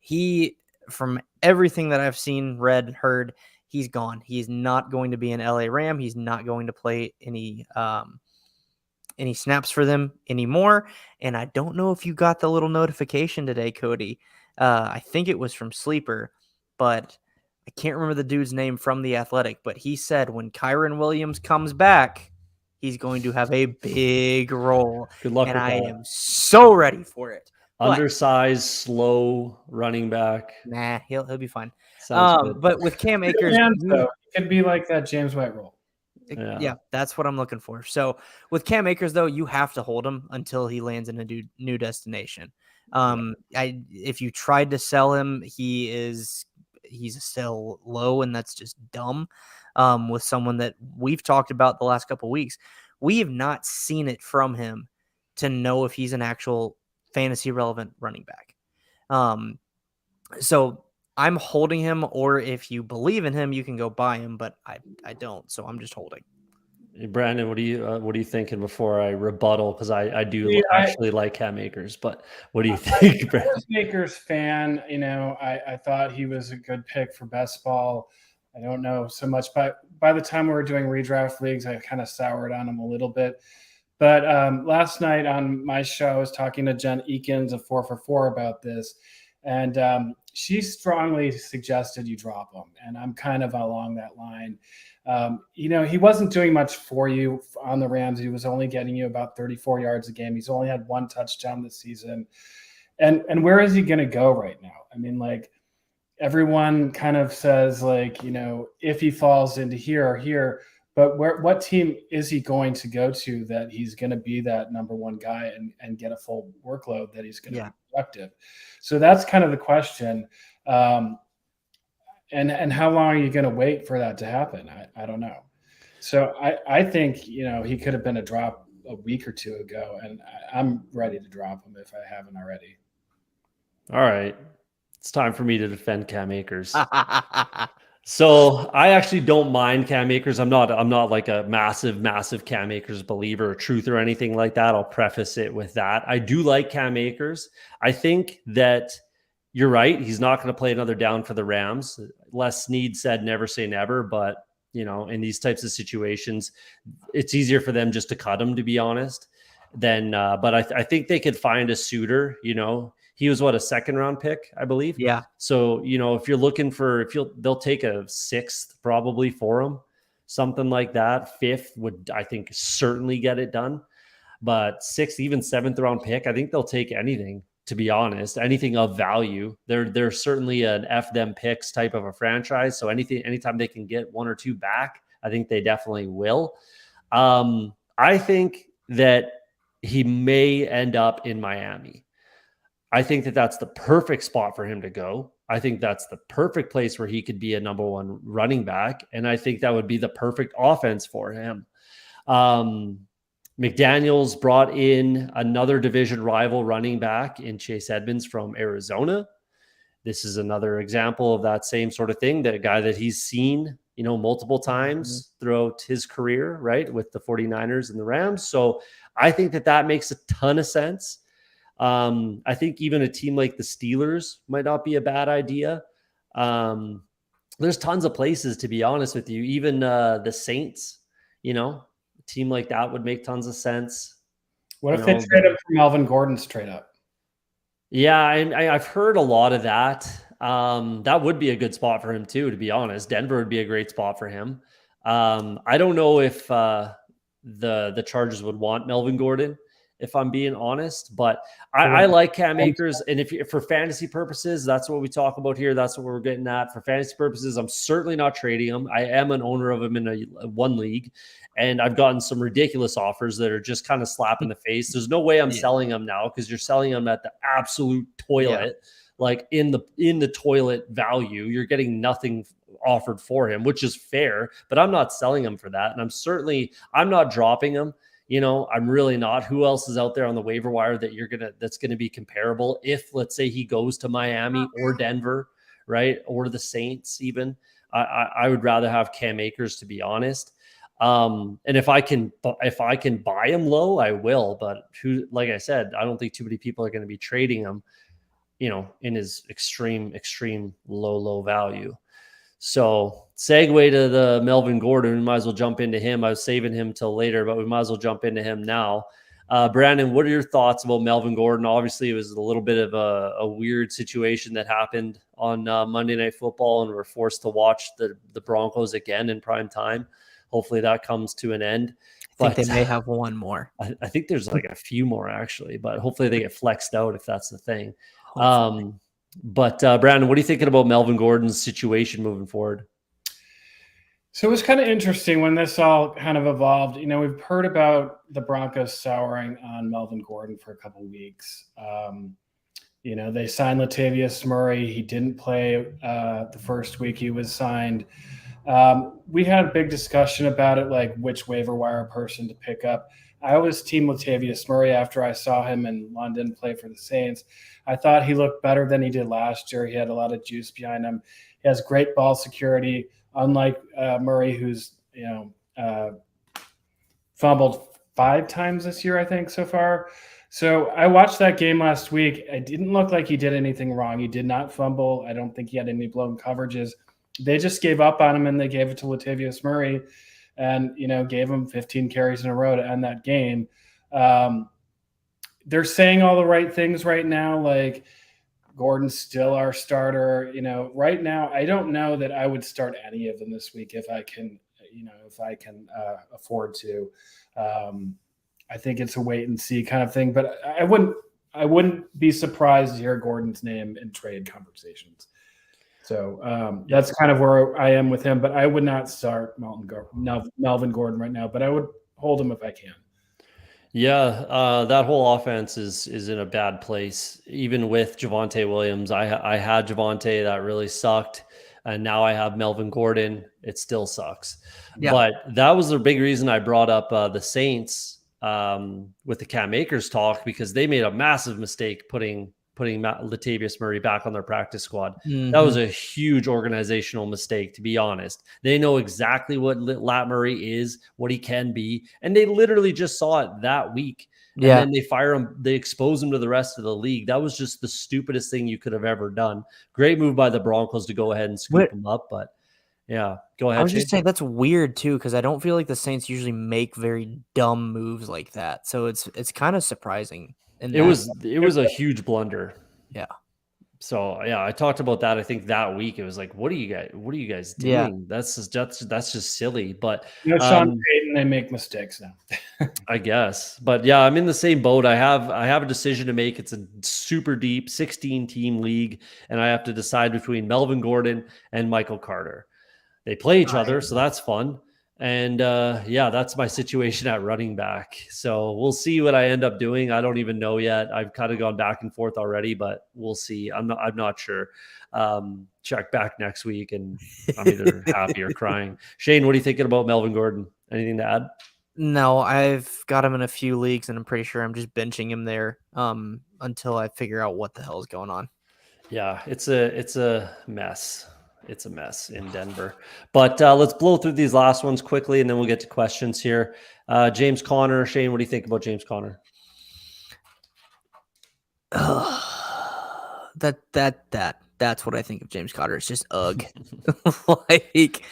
He, from everything that I've seen, read, heard, he's gone. He's not going to be an LA Ram. He's not going to play any snaps for them anymore. And I don't know if you got the little notification today, Cody. I think it was from Sleeper, but I can't remember the dude's name from The Athletic, but he said when Kyren Williams comes back, he's going to have a big role. Good luck and with I that. am so ready for it. Undersized, slow running back. Nah, he'll be fine. Sounds but with Cam Akers, it could be like that James White role. Yeah, that's what I'm looking for. So with Cam Akers, though, you have to hold him until he lands in a new destination. If you tried to sell him, he's still low, and that's just dumb. With someone that we've talked about the last couple of weeks, we have not seen it from him to know if he's an actual fantasy relevant running back. So I'm holding him, or if you believe in him, you can go buy him, but I don't. So I'm just holding. Hey, Brandon, what are you thinking before I rebuttal? Because I do actually like Cam Akers, but what do you think, Brandon? I'm a Akers fan. I thought he was a good pick for best ball. I don't know so much, but by the time we were doing redraft leagues, I kind of soured on him a little bit. But last night on my show, I was talking to Jen Eakins of 4for4 about this, and she strongly suggested you drop him, and I'm kind of along that line. He wasn't doing much for you on the Rams. He was only getting you about 34 yards a game. He's only had 1 touchdown this season. And where is he going to go right now? I mean, like, everyone kind of says, like, if he falls into here or here, but what team is he going to go to that he's going to be that number one guy and get a full workload that he's going to be productive? So that's kind of the question. And how long are you going to wait for that to happen? I don't know. So I think, he could have been a drop a week or two ago, and I'm ready to drop him if I haven't already. All right. It's time for me to defend Cam Akers. So I actually don't mind Cam Akers. I'm not like a massive Cam Akers believer or truth or anything like that. I'll preface it with that. I do like Cam Akers. I think that you're right. He's not going to play another down for the Rams. Les Snead said never say never, but in these types of situations, it's easier for them just to cut him, to be honest. But I think they could find a suitor. He was a second round pick, I believe. Yeah. So, if you're looking they'll take a 6th probably for him, something like that. 5th would, I think, certainly get it done. But 6th, even 7th round pick, I think they'll take anything, to be honest, anything of value. They're certainly an F them picks type of a franchise. So anytime they can get 1 or 2 back, I think they definitely will. I think that he may end up in Miami. I think that that's the perfect spot for him to go. I think that's the perfect place where he could be a number 1 running back. And I think that would be the perfect offense for him. McDaniels brought in another division rival running back in Chase Edmonds from Arizona. This is another example of that same sort of thing, that a guy that he's seen, multiple times throughout his career, right, with the 49ers and the Rams. So I think that makes a ton of sense. I think even a team like the Steelers might not be a bad idea. There's tons of places, to be honest with you. Even the Saints, a team like that would make tons of sense. What if they trade up for Melvin Gordon's trade up? Yeah, I've heard a lot of that. That would be a good spot for him too, to be honest. Denver would be a great spot for him. I don't know if the Chargers would want Melvin Gordon, if I'm being honest, but I like Cam Akers. And if for fantasy purposes, that's what we talk about here. That's what we're getting at. For fantasy purposes, I'm certainly not trading him. I am an owner of him in a 1 league, and I've gotten some ridiculous offers that are just kind of slap in the face. There's no way I'm selling him now, because you're selling him at the absolute toilet, like in the toilet value. You're getting nothing offered for him, which is fair, but I'm not selling him for that. And I'm not dropping him. I'm really not. Who else is out there on the waiver wire that that's going to be comparable? If, let's say, he goes to Miami or Denver, right? Or the Saints even, I would rather have Cam Akers, to be honest. And if I can buy him low, I will. But like I said, I don't think too many people are going to be trading him, in his extreme low value. So segue to the Melvin Gordon. We might as well jump into him. I was saving him till later, but we might as well jump into him now. Brandon, what are your thoughts about Melvin Gordon? Obviously, it was a little bit of a weird situation that happened on Monday Night Football, and we're forced to watch the Broncos again in prime time. Hopefully that comes to an end. I think they may have one more. I think there's like a few more actually, but hopefully they get flexed out if that's the thing. But Brandon, what are you thinking about Melvin Gordon's situation moving forward? So it was kind of interesting when this all kind of evolved. We've heard about the Broncos souring on Melvin Gordon for a couple of weeks. They signed Latavius Murray. He didn't play the first week he was signed. We had a big discussion about it, like which waiver wire person to pick up. I was team Latavius Murray after I saw him in London play for the Saints. I thought he looked better than he did last year. He had a lot of juice behind him. He has great ball security, unlike Murray, who's fumbled 5 times this year, I think, so far. So I watched that game last week. It didn't look like he did anything wrong. He did not fumble. I don't think he had any blown coverages. They just gave up on him, and they gave it to Latavius Murray and, gave him 15 carries in a row to end that game. They're saying all the right things right now, like Gordon's still our starter. Right now, I don't know that I would start any of them this week if I can afford to. I think it's a wait and see kind of thing, but I wouldn't be surprised to hear Gordon's name in trade conversations. So that's kind of where I am with him, but I would not start Melvin Gordon right now, but I would hold him if I can. Yeah, that whole offense is in a bad place. Even with Javonte Williams, I had Javonte, that really sucked, and now I have Melvin Gordon. It still sucks. Yeah. But that was the big reason I brought up the Saints with the Cam Akers talk, because they made a massive mistake putting Latavius Murray back on their practice squad. Mm-hmm. That was a huge organizational mistake, to be honest. They know exactly what Lat Murray is, what he can be, and they literally just saw it that week. Yeah. And then they fire him, they expose him to the rest of the league. That was just the stupidest thing you could have ever done. Great move by the Broncos to go ahead and scoop him up, but yeah, go ahead. I was just saying that's weird too, because I don't feel like the Saints usually make very dumb moves like that. So it's kind of surprising. It was a huge blunder. Yeah. So yeah, I talked about that. I think that week it was like, what are you guys doing? Yeah. That's just silly. But Sean Payton, they make mistakes now. I guess. But yeah, I'm in the same boat. I have a decision to make. It's a super deep 16-team league, and I have to decide between Melvin Gordon and Michael Carter. They play each other, so that's fun. And yeah, that's my situation at running back. So we'll see what I end up doing. I don't even know yet. I've kind of gone back and forth already, but we'll see. I'm not sure. Check back next week, and I'm either happy or crying. Shane, what are you thinking about Melvin Gordon? Anything to add? No, I've got him in a few leagues, and I'm pretty sure I'm just benching him there until I figure out what the hell is going on. Yeah, it's a mess. It's a mess in Denver. But let's blow through these last ones quickly, and then we'll get to questions here. James Conner. Shane, what do you think about James Conner? That's what I think of James Conner. It's just ugh. Like,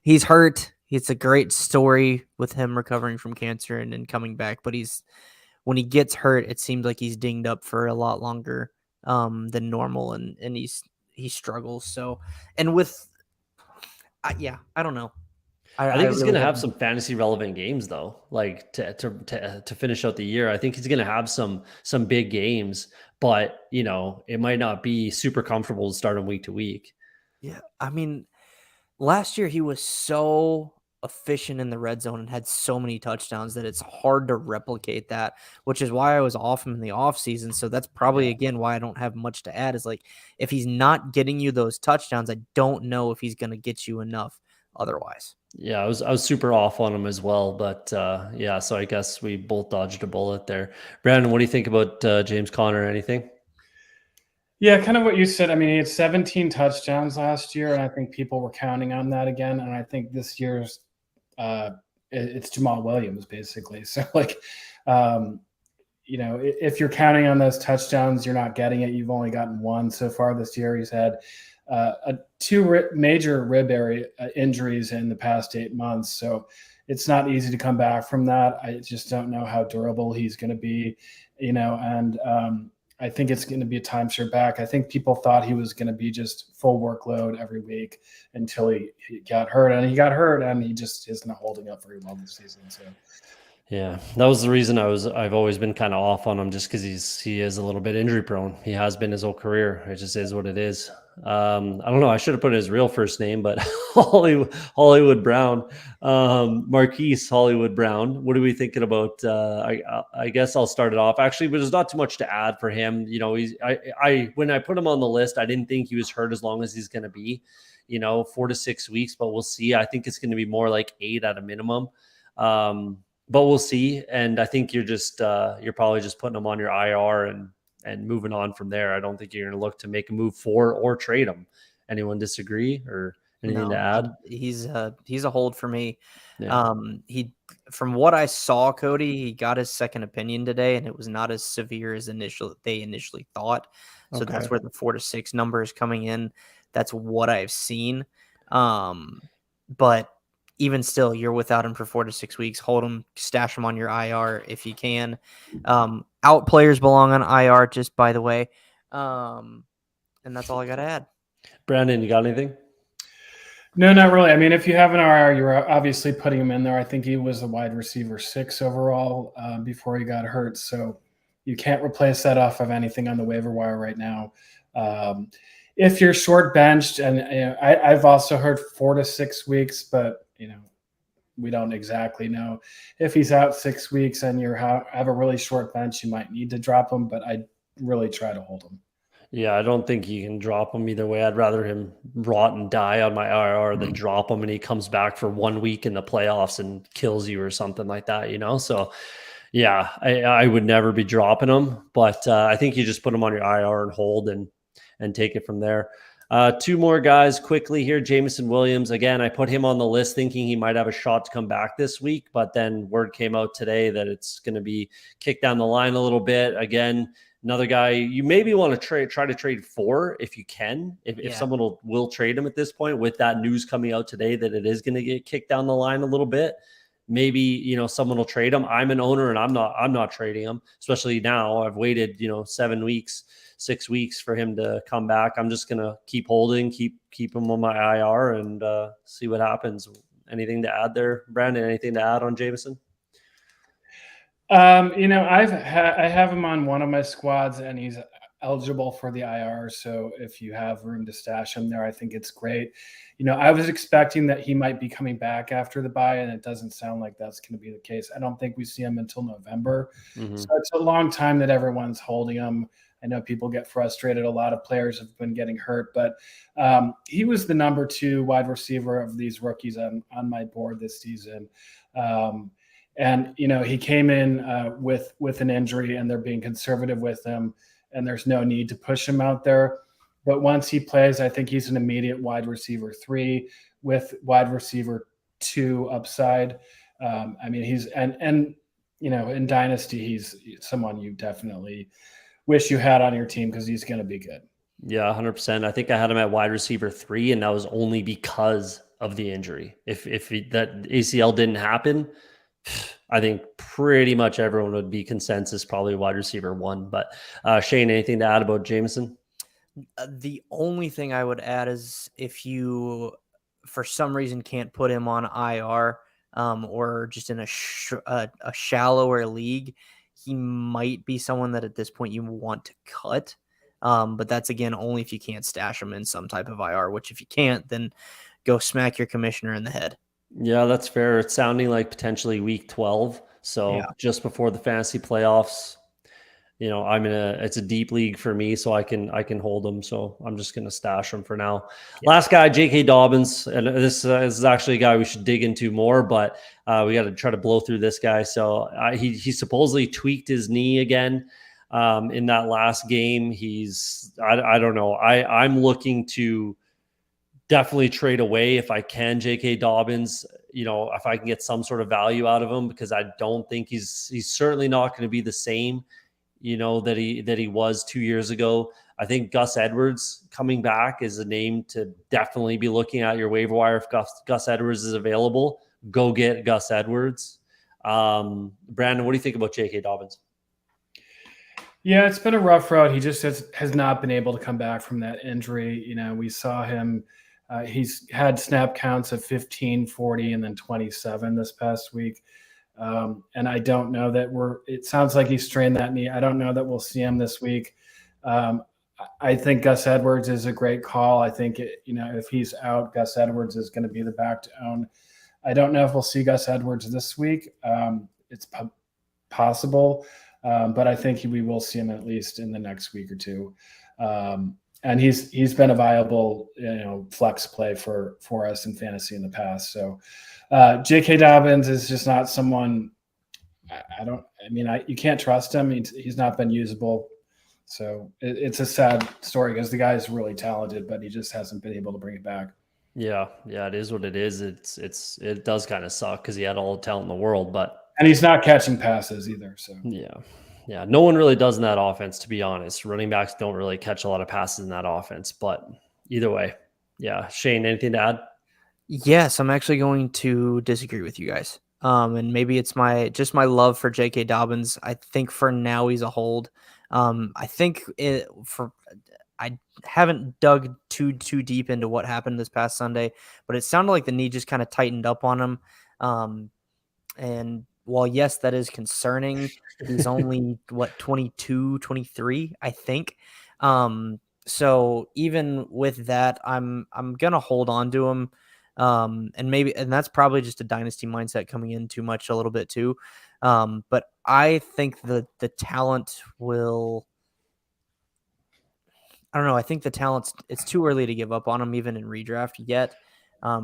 he's hurt. It's a great story with him recovering from cancer and then coming back. But when he gets hurt, it seems like he's dinged up for a lot longer than normal, and he struggles. So, and with, I don't know. I think he's going to have some fantasy relevant games though, like to finish out the year. I think he's going to have some big games, but it might not be super comfortable to start him week to week. Yeah. I mean, last year he was so efficient in the red zone and had so many touchdowns that it's hard to replicate that, which is why I was off him in the off season. So that's probably again why I don't have much to add, is like, if he's not getting you those touchdowns, I don't know if he's going to get you enough otherwise. Yeah, I was super off on him as well, but yeah, so I guess we both dodged a bullet there. Brandon, what do you think about James Conner? Anything? Yeah, kind of what you said. I mean, he had 17 touchdowns last year, and I think people were counting on that again. And I think this year's it's Jamal Williams basically. So like, if you're counting on those touchdowns, you're not getting it. You've only gotten one so far this year. He's had two major rib area injuries in the past 8 months. So it's not easy to come back from that. I just don't know how durable he's going to be, and I think it's going to be a timeshare back. I think people thought he was going to be just full workload every week until he got hurt, and he just isn't holding up very well this season. So. Yeah, that was the reason I've always been kind of off on him, just because he is a little bit injury prone. He has been his whole career. It just is what it is. I don't know. I should have put his real first name, but Hollywood Brown, Marquise Hollywood Brown. What are we thinking about? I guess I'll start it off. Actually, but there's not too much to add for him. When I put him on the list, I didn't think he was hurt as long as he's going to be, 4 to 6 weeks, but we'll see. I think it's going to be more like 8 at a minimum. But we'll see. And I think you're probably just putting them on your IR and moving on from there. I don't think you're going to look to make a move for or trade them. Anyone disagree or anything to add? He's a hold for me. Yeah. From what I saw, Cody, he got his second opinion today, and it was not as severe as they initially thought. So Okay. That's where the 4 to 6 number is coming in. That's what I've seen. But even still, you're without him for 4 to 6 weeks. Hold him, stash him on your IR if you can. Out players belong on IR, just by the way. And that's all I got to add. Brandon, you got anything? No, not really. I mean, if you have an IR, you're obviously putting him in there. I think he was a wide receiver 6 overall before he got hurt. So you can't replace that off of anything on the waiver wire right now. If you're short benched, and I've also heard 4 to 6 weeks, but we don't exactly know. If he's out 6 weeks and you have a really short bench, you might need to drop him, but I'd really try to hold him. Yeah, I don't think you can drop him either way. I'd rather him rot and die on my IR than drop him and he comes back for 1 week in the playoffs and kills you or something like that, So, yeah, I would never be dropping him, but I think you just put him on your IR and hold and take it from there. 2 more guys quickly here. Jameson Williams. Again, I put him on the list thinking he might have a shot to come back this week, but then word came out today that it's going to be kicked down the line a little bit. Again, another guy you maybe want to try to trade for if you can, if someone will trade him at this point with that news coming out today that it is going to get kicked down the line a little bit. Maybe, someone will trade him. I'm an owner and I'm not trading him, especially now. I've waited, 6 weeks for him to come back. I'm just going to keep holding, keep him on my IR and see what happens. Anything to add there, Brandon? Anything to add on Jameson? I have him on one of my squads and he's eligible for the IR. So if you have room to stash him there, I think it's great. I was expecting that he might be coming back after the bye, and it doesn't sound like that's going to be the case. I don't think we see him until November. Mm-hmm. So it's a long time that everyone's holding him. I know people get frustrated. A lot of players have been getting hurt, but he was the number 2 wide receiver of these rookies on my board this season. And, he came in with an injury and they're being conservative with him and there's no need to push him out there. But once he plays, I think he's an immediate wide receiver 3 with wide receiver 2 upside. He's in Dynasty, he's someone you definitely wish you had on your team because he's going to be good. Yeah, 100%. I think I had him at wide receiver 3, and that was only because of the injury. If that ACL didn't happen, I think pretty much everyone would be consensus probably wide receiver 1. But Shane, anything to add about Jameson? The only thing I would add is if you, for some reason, can't put him on IR or just in a shallower league, he might be someone that at this point you want to cut. But that's, again, only if you can't stash him in some type of IR, which if you can't, then go smack your commissioner in the head. Yeah, that's fair. It's sounding like potentially week 12. So just before the fantasy playoffs, it's a deep league for me, so I can hold him. So I'm just going to stash him for now. Yeah. Last guy, J.K. Dobbins. And this is actually a guy we should dig into more, but we got to try to blow through this guy. So he supposedly tweaked his knee again in that last game. I don't know. I'm looking to definitely trade away if I can J.K. Dobbins. if I can get some sort of value out of him, because I don't think he's certainly not going to be the same, that he was 2 years ago. I think Gus Edwards coming back is a name to definitely be looking at your waiver wire. If Gus Edwards is available, go get Gus Edwards. Brandon, what do you think about J.K. Dobbins? Yeah, it's been a rough road. He just has not been able to come back from that injury. We saw him. He's had snap counts of 15, 40, and then 27 this past week. And I don't know that it sounds like he strained that knee. I don't know that we'll see him this week. I think Gus Edwards is a great call. I think, if he's out, Gus Edwards is going to be the back to own. I don't know if we'll see Gus Edwards this week. It's possible, but I think we will see him at least in the next week or two. And he's been a viable, flex play for us in fantasy in the past. So J.K. Dobbins is just not someone. You can't trust him. He's not been usable. So it's a sad story because the guy is really talented, but he just hasn't been able to bring it back. Yeah, it is what it is. It does kind of suck because he had all the talent in the world, and he's not catching passes either. So yeah, no one really does in that offense, to be honest. Running backs don't really catch a lot of passes in that offense, but either way, yeah. Shane, anything to add? Yes, I'm actually going to disagree with you guys. And maybe it's my love for J.K. Dobbins. I think for now he's a hold. I think I haven't dug too deep into what happened this past Sunday, but it sounded like the knee just kind of tightened up on him. And while yes, that is concerning, he's only 22, 23, I think. So even with that, I'm gonna hold on to him. And that's probably just a dynasty mindset coming in a little bit too. But I think the talent will. I don't know. I think the talent's. It's too early to give up on him, even in redraft yet.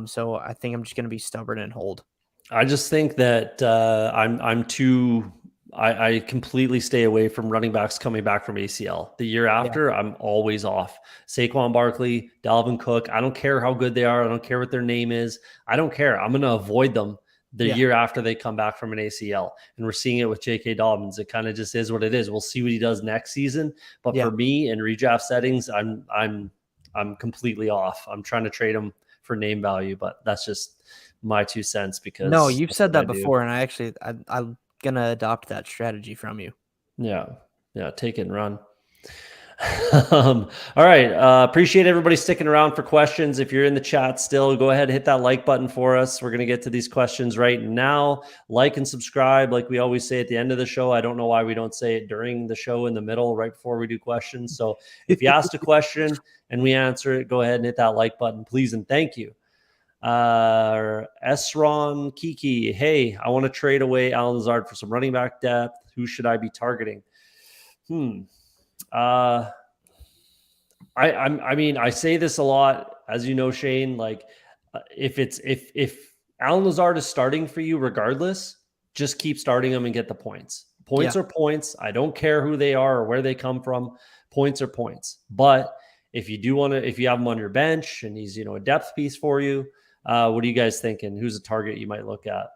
So I think I'm just going to be stubborn and hold. I just think that I'm too. I completely stay away from running backs coming back from ACL. The year after, I'm always off. Saquon Barkley, Dalvin Cook. I don't care how good they are. I don't care what their name is. I don't care. I'm going to avoid them the year after they come back from an ACL. And we're seeing it with J.K. Dobbins. It kind of just is what it is. We'll see what he does next season. But for me, in redraft settings, I'm completely off. I'm trying to trade him for name value, but that's just my 2 cents. Because no, you've said that before, and I'm gonna adopt that strategy from you. Yeah, take it and run. All right. Appreciate everybody sticking around for questions. If you're in the chat still, go ahead and hit that like button for us. We're going to get to these questions right now. Like and subscribe, like we always say at the end of the show. I don't know why we don't say it during the show, in the middle, right before we do questions. So if you asked a question and we answer it, go ahead and hit that like button, please, and thank you. Esron Kiki, hey, I want to trade away Allen Lazard for some running back depth. Who should I be targeting? I mean, I say this a lot, as you know, Shane, like if Allen Lazard is starting for you, regardless, just keep starting him and get the points. Points are points. I don't care who they are or where they come from. Points are points. But if you have him on your bench and he's, a depth piece for you, what are you guys thinking? Who's a target you might look at?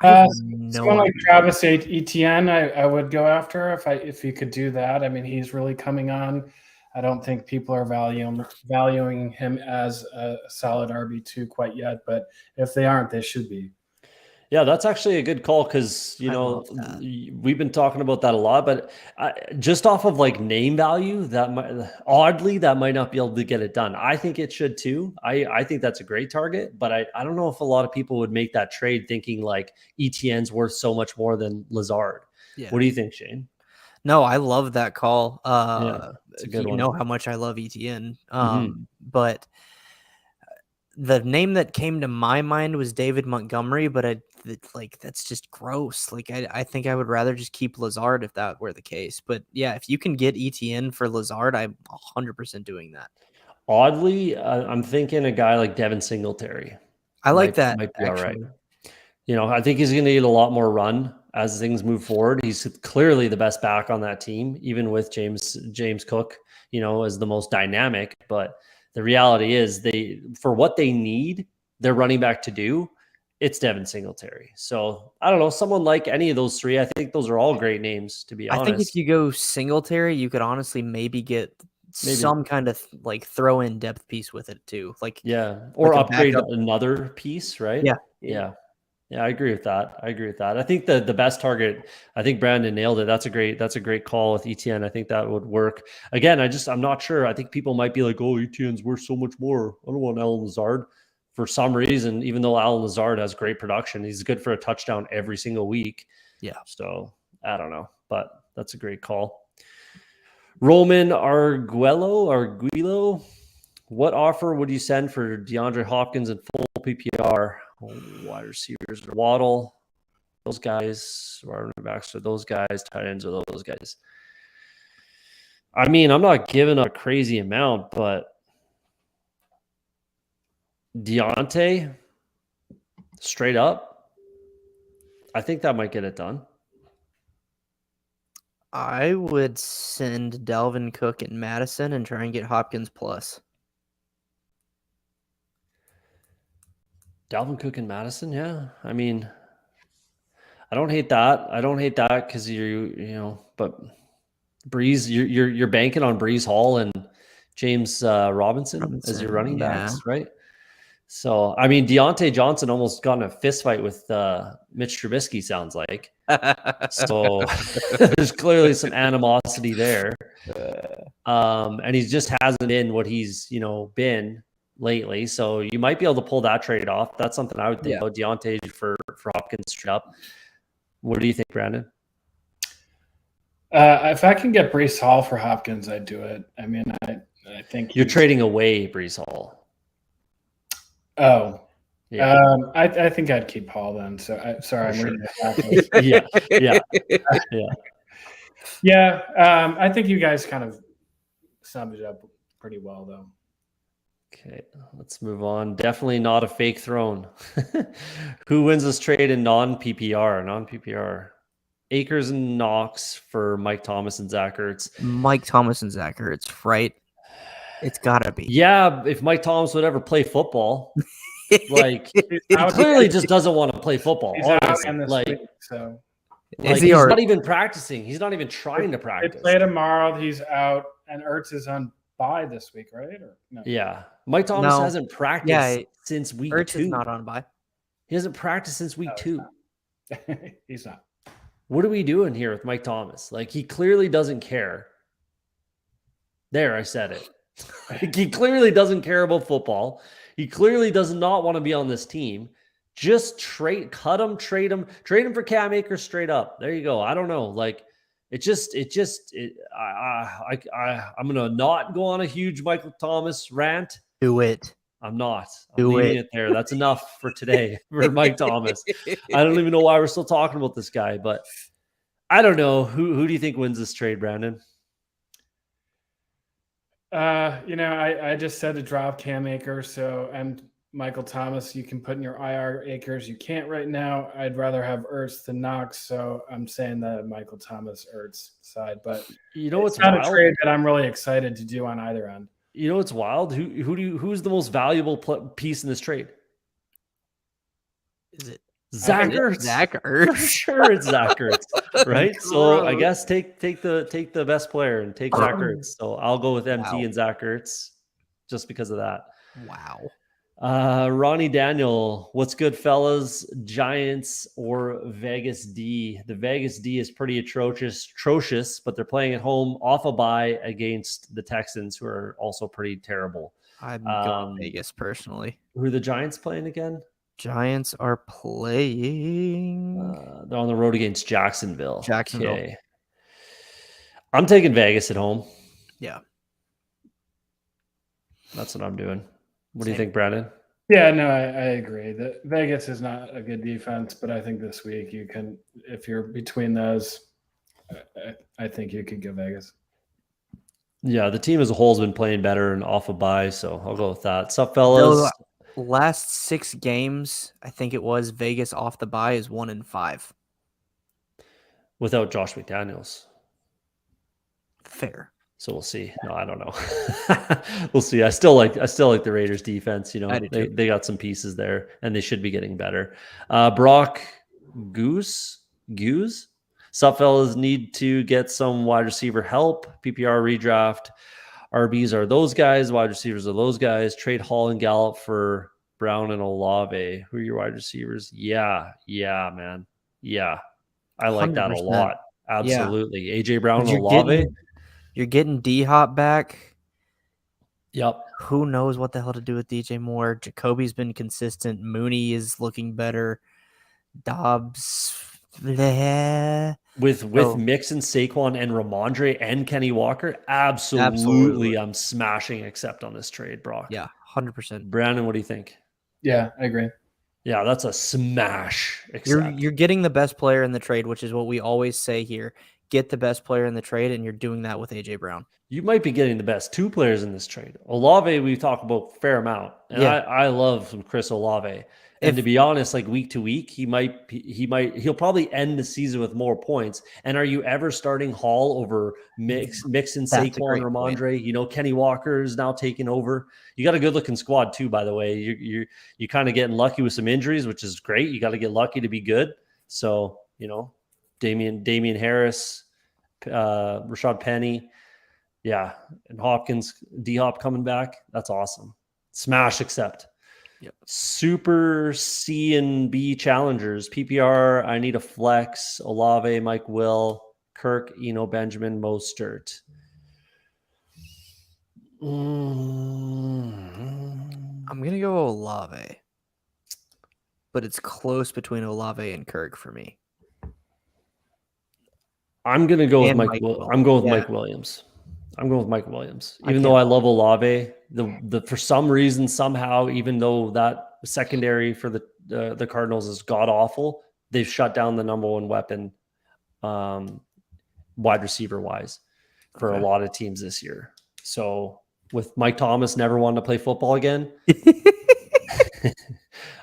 Someone like Travis Etienne, I would go after if you could do that. I mean, he's really coming on. I don't think people are valuing him as a solid RB2 quite yet, but if they aren't, they should be. Yeah, that's actually a good call because, we've been talking about that a lot, but just off of like name value, that might not be able to get it done. I think it should too. I think that's a great target, but I don't know if a lot of people would make that trade thinking like ETN's worth so much more than Lazard. Yeah. What do you think, Shane? No, I love that call. It's a good one. You know how much I love ETN. But the name that came to my mind was David Montgomery, but that's just gross. Like I think I would rather just keep Lazard if that were the case. But yeah, if you can get ETN for Lazard, I'm 100% doing that. Oddly, I'm thinking a guy like Devin Singletary. I like that. Might be all right. I think he's going to get a lot more run as things move forward. He's clearly the best back on that team, even with James Cook, as the most dynamic. But the reality is for what they need, their running back to do, it's Devin Singletary. So I don't know, someone like any of those three. I think those are all great names, to be honest. I think if you go Singletary, you could honestly maybe get some kind of like throw in depth piece with it too. Like, or like upgrade another piece, right? Yeah. I agree with that. I think the best target, I think Brandon nailed it. That's a great call with ETN. I think that would work. Again, I'm not sure. I think people might be like, oh, ETN's worth so much more. I don't want Allen Lazard. For some reason, even though Allen Lazard has great production, he's good for a touchdown every single week. Yeah. So I don't know, but that's a great call. Roman Arguello, what offer would you send for DeAndre Hopkins in full PPR? Wide receivers, Waddle, those guys, running backs are those guys, tight ends are those guys. I mean, I'm not giving up a crazy amount, but Deontay, straight up, I think that might get it done. I would send Dalvin Cook and Madison and try and get Hopkins plus. Dalvin Cook and Madison, yeah. I mean, I don't hate that. Because but Breeze, you're banking on Breeze Hall and James Robinson as your running backs, right? So, I mean, Deontay Johnson almost got in a fist fight with Mitch Trubisky, sounds like. So there's clearly some animosity there. And he just hasn't been what he's, been lately. So you might be able to pull that trade off. That's something I would think about Deontay for Hopkins straight up. What do you think, Brandon? If I can get Breece Hall for Hopkins, I'd do it. I mean, I think you're trading away Breece Hall. Oh, yeah. I think I'd keep Hall then. So I'm reading I think you guys kind of summed it up pretty well, though. Okay, let's move on. Definitely not a fake throne. Who wins this trade in non-PPR? Akers and Knox for Mike Thomas and Zach Ertz. Mike Thomas and Zach Ertz, right? It's gotta be. Yeah, if Mike Thomas would ever play football, like he clearly just doesn't want to play football. He's out in this week, so he's not even practicing. He's not even trying to practice. They play tomorrow. He's out, and Ertz is on bye this week, right? Or no? Yeah, Mike Thomas hasn't practiced since week 2. Ertz is not on bye. He hasn't practiced since week 2. He's not. What are we doing here with Mike Thomas? Like, he clearly doesn't care. There, I said it. He clearly doesn't care about football. He clearly does not want to be on this team. Just trade him for Cam Akers straight up. There you go. I don't know. Like, I'm gonna not go on a huge Michael Thomas rant. Do it. I'm not. I'm leaving it there. That's enough for today for Mike Thomas. I don't even know why we're still talking about this guy, but I don't know. Who do you think wins this trade, Brandon? I just said to drop Cam Akers, and Michael Thomas, you can put in your IR Akers. You can't right now. I'd rather have Ertz than Knox, so I'm saying the Michael Thomas Ertz side. But it's not a trade that I'm really excited to do on either end. You know what's wild? Who's the most valuable piece in this trade? Is it Zach Ertz? Zach Ertz? I'm sure it's Zach Ertz, right? So I guess take the best player and take Zach Ertz. So I'll go with MT and Zach Ertz just because of that. Wow. Ronnie Daniel, what's good, fellas? Giants or Vegas D? The Vegas D is pretty atrocious, but they're playing at home off a bye against the Texans, who are also pretty terrible. I'm going Vegas personally. Who are the Giants playing again? Giants are playing. They're on the road against Jacksonville. Okay. I'm taking Vegas at home. Yeah. That's what I'm doing. What do you think, Brandon? Yeah, no, I agree. The Vegas is not a good defense, but I think this week you can, if you're between those, I think you could go Vegas. Yeah, the team as a whole has been playing better and off a bye, so I'll go with that. Sup, fellas? Last 6 games, I think it was Vegas off the bye is 1-5. Without Josh McDaniels. Fair. So we'll see. No, I don't know. We'll see. I still like the Raiders defense. They got some pieces there, and they should be getting better. Brock Goose. Sup fellas, need to get some wide receiver help. PPR redraft. RBs are those guys. Wide receivers are those guys. Trade Hall and Gallup for Brown and Olave. Who are your wide receivers? Yeah, man. Yeah. I like 100%. That a lot. Absolutely. Yeah. AJ Brown and Olave. You're getting D-Hop back. Yep. Who knows what the hell to do with DJ Moore? Jacoby's been consistent. Mooney is looking better. Dobbs. Bleh. With Mixon, Saquon, and Ramondre and Kenny Walker, absolutely. I'm smashing accept on this trade, Brock. Yeah, 100%. Brandon, what do you think? Yeah, I agree. Yeah, that's a smash accept. You're getting the best player in the trade, which is what we always say here. Get the best player in the trade, and you're doing that with AJ Brown. You might be getting the best two players in this trade. Olave, we've talked about a fair amount, and I love some Chris Olave. And to be honest, like week to week, he'll probably end the season with more points. And are you ever starting Hall over Mixon, Saquon, Ramondre? Point. Kenny Walker is now taking over. You got a good looking squad too, by the way. You're kind of getting lucky with some injuries, which is great. You got to get lucky to be good. So Damian Harris, Rashad Penny, and Hopkins, D-Hop coming back. That's awesome. Smash accept. Yep. Super C and B challengers. PPR, I need a flex. Olave, Mike Will, Kirk, Benjamin, Mostert. I'm going to go Olave. But it's close between Olave and Kirk for me. I'm going to go with Mike Williams. I'm going with Mike Williams. I'm going with Mike Williams. Even though I love Olave, the for some reason, somehow, even though that secondary for the Cardinals is god-awful, they've shut down the number one weapon wide receiver-wise for a lot of teams this year. So with Mike Thomas never wanting to play football again,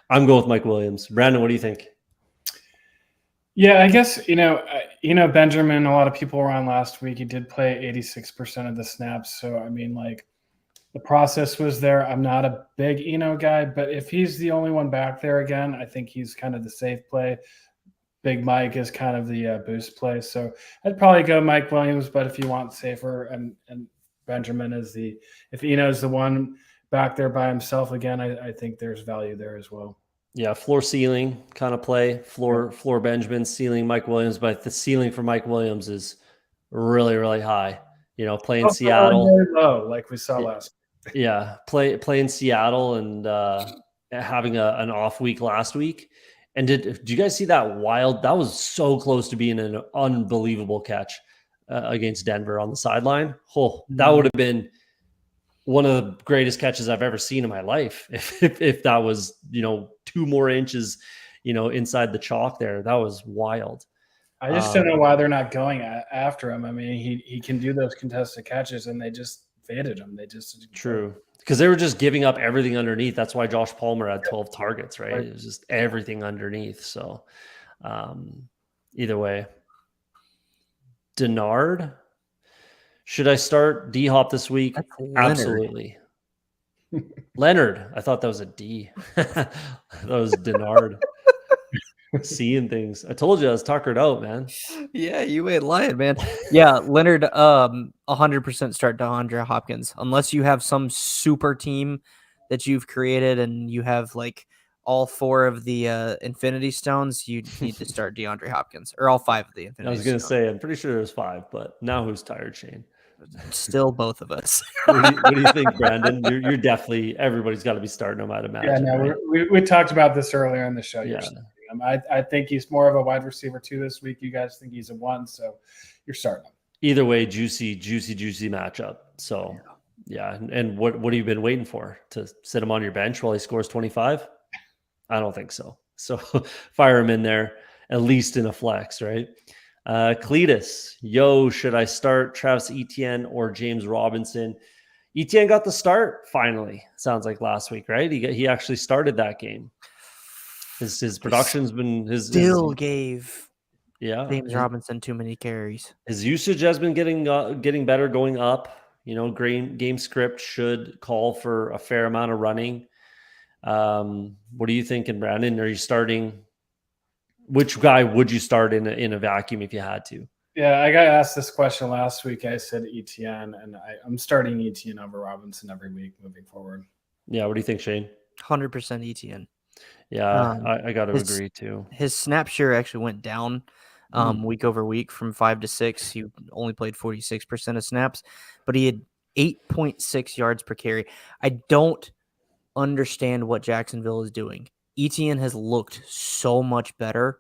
I'm going with Mike Williams. Brandon, what do you think? Yeah, I guess, Benjamin, a lot of people were on last week. He did play 86% of the snaps. So, the process was there. I'm not a big guy, but if he's the only one back there again, I think he's kind of the safe play. Big Mike is kind of the boost play. So I'd probably go Mike Williams, but if you want safer and Benjamin is if is the one back there by himself again, I think there's value there as well. Yeah, floor ceiling kind of play. Floor Benjamin, ceiling Mike Williams, but the ceiling for Mike Williams is really, really high. Playing Seattle, very low, like we saw last. Yeah, play in Seattle and having an off week last week. And did you guys see that wild? That was so close to being an unbelievable catch against Denver on the sideline. Oh, that would have been one of the greatest catches I've ever seen in my life. If that was, 2 more inches, inside the chalk there, that was wild. I just don't know why they're not going after him. I mean, he can do those contested catches and they just faded him. They just true. Because they were just giving up everything underneath. That's why Josh Palmer had 12 targets, right? It was just everything underneath. So either way, Denard. Should I start D-Hop this week? Absolutely. Leonard. I thought that was a D. That was Denard. Seeing things. I told you I was tuckered out, man. Yeah, you ain't lying, man. Yeah, Leonard, 100% start DeAndre Hopkins. Unless you have some super team that you've created and you have all 4 of the Infinity Stones, you need to start DeAndre Hopkins. Or all 5 of the Infinity Stones. I was going to say, I'm pretty sure there's 5, but now who's tired, Shane? Still both of us. What do you think, Brandon? You're definitely, everybody's got to be starting them, I'd imagine. Yeah, no, right? we talked about this earlier in the show. Yeah. I think he's more of a wide receiver 2 this week. You guys think he's a 1, so you're starting him. Either way, juicy matchup. So, yeah. And what have you been waiting for? To sit him on your bench while he scores 25? I don't think so. So fire him in there, at least in a flex, right? Cletus, should I start Travis Etienne or James Robinson? Etienne got the start finally. Sounds like last week, right? He actually started that game. His production's been gave Yeah. James Robinson, too many carries. His usage has been getting better, going up. Game script should call for a fair amount of running. What are you thinking, Brandon? Are you starting? Which guy would you start in a vacuum if you had to? Yeah, I got asked this question last week. I said ETN, and I'm starting ETN over Robinson every week moving forward. Yeah, what do you think, Shane? 100% ETN. Yeah, I got to agree too. His snap share actually went down week over week from 5 to 6. He only played 46% of snaps, but he had 8.6 yards per carry. I don't understand what Jacksonville is doing. ETN has looked so much better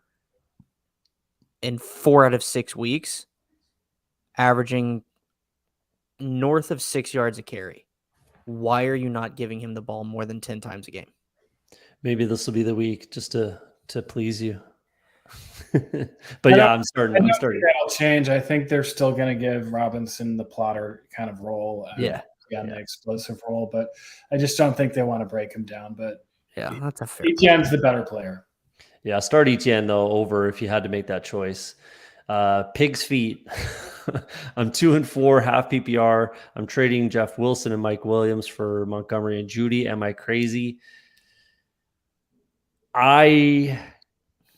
in 4 out of 6 weeks, averaging north of 6 yards a carry. Why are you not giving him the ball more than 10 times a game? Maybe this will be the week just to please you. But yeah, I'm starting. That'll change. I think they're still going to give Robinson the plotter kind of role. The explosive role, but I just don't think they want to break him down. But yeah, that's a fair. ETN's the better player. Yeah, start ETN though over if you had to make that choice. Pig's feet. I'm 2-4 half PPR. I'm trading Jeff Wilson and Mike Williams for Montgomery and Judy. Am I crazy? I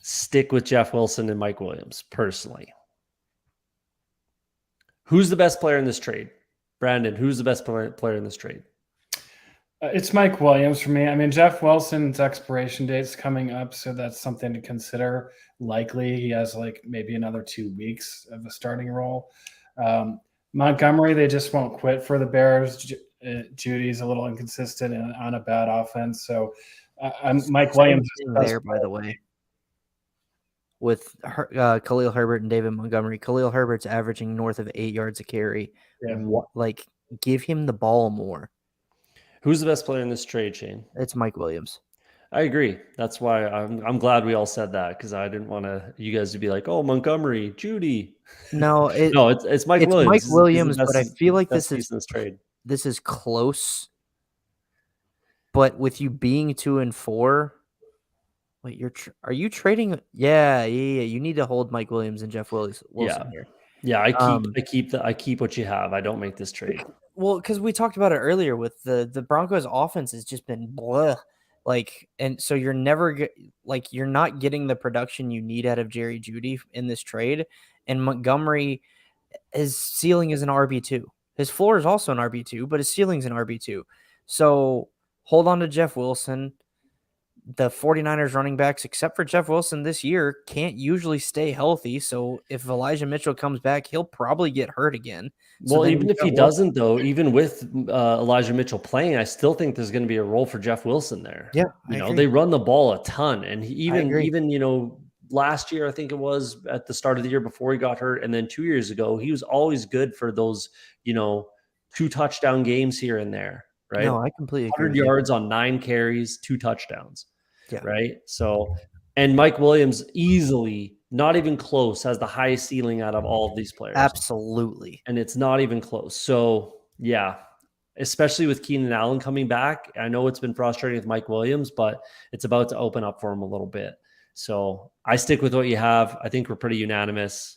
stick with Jeff Wilson and Mike Williams personally. Who's the best player in this trade? Brandon, who's the best player in this trade? It's Mike Williams for me. I mean, Jeff Wilson's expiration date's coming up, so that's something to consider. Likely he has maybe another 2 weeks of a starting role. Montgomery, they just won't quit for the Bears. Judy's a little inconsistent and on a bad offense. So Mike Williams there, by the way, with Khalil Herbert and David Montgomery. Khalil Herbert's averaging north of 8 yards a carry. Yeah. Give him the ball more. Who's the best player in this trade, Shane? It's Mike Williams. I agree. That's why I'm glad we all said that, because I didn't want you guys to be like, oh, Montgomery, Judy. No, it's Mike Williams. Mike Williams, but I feel like this trade. This is close. But with you being 2-4, wait, are you trading? Yeah. You need to hold Mike Williams and Jeff Wilson here. Yeah, I keep what you have. I don't make this trade. Well, because we talked about it earlier with the Broncos' offense has just been blah. And so you're never you're not getting the production you need out of Jerry Jeudy in this trade. And Montgomery, his ceiling is an RB2. His floor is also an RB2, but his ceiling is an RB2. So hold on to Jeff Wilson. The 49ers running backs, except for Jeff Wilson this year, can't usually stay healthy. So if Elijah Mitchell comes back, he'll probably get hurt again. Well, even if he doesn't, though, even with Elijah Mitchell playing, I still think there's going to be a role for Jeff Wilson there. Yeah, they run the ball a ton, and even last year, I think it was at the start of the year before he got hurt, and then 2 years ago, he was always good for those 2 touchdown games here and there. Right? No, I completely agree. 100 yards on 9 carries, 2 touchdowns. Yeah. Right. So, and Mike Williams easily, not even close, has the highest ceiling out of all of these players. Absolutely. And it's not even close. So, yeah, especially with Keenan Allen coming back. I know it's been frustrating with Mike Williams, but it's about to open up for him a little bit. So I stick with what you have. I think we're pretty unanimous.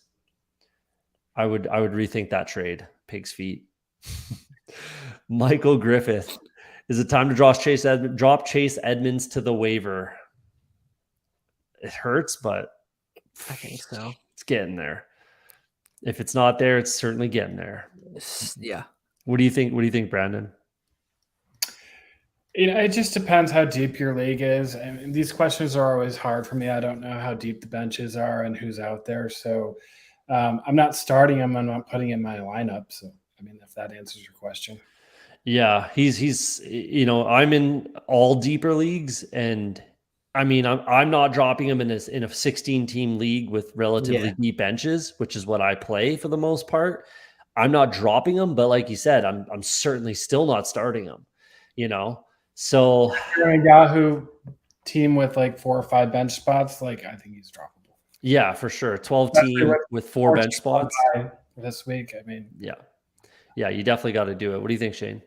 I would rethink that trade. Pig's feet. Michael Griffith. Is it time to drop Chase Edmonds to the waiver? It hurts, but I think so. It's getting there. If it's not there, it's certainly getting there. Yeah. What do you think, Brandon? It just depends how deep your league is. I mean, these questions are always hard for me. I don't know how deep the benches are and who's out there. So I'm not starting him. I'm not putting in my lineup. So, I mean, if that answers your question. Yeah, he's I'm in all deeper leagues, and I mean I'm not dropping him in a 16-team league with relatively deep benches, which is what I play for the most part. I'm not dropping him, but like you said, I'm certainly still not starting him. So you're in a Yahoo team with 4 or 5 bench spots, I think he's droppable. Yeah, for sure. 12 team with 4 bench spots this week. I mean, yeah, you definitely got to do it. What do you think, Shane?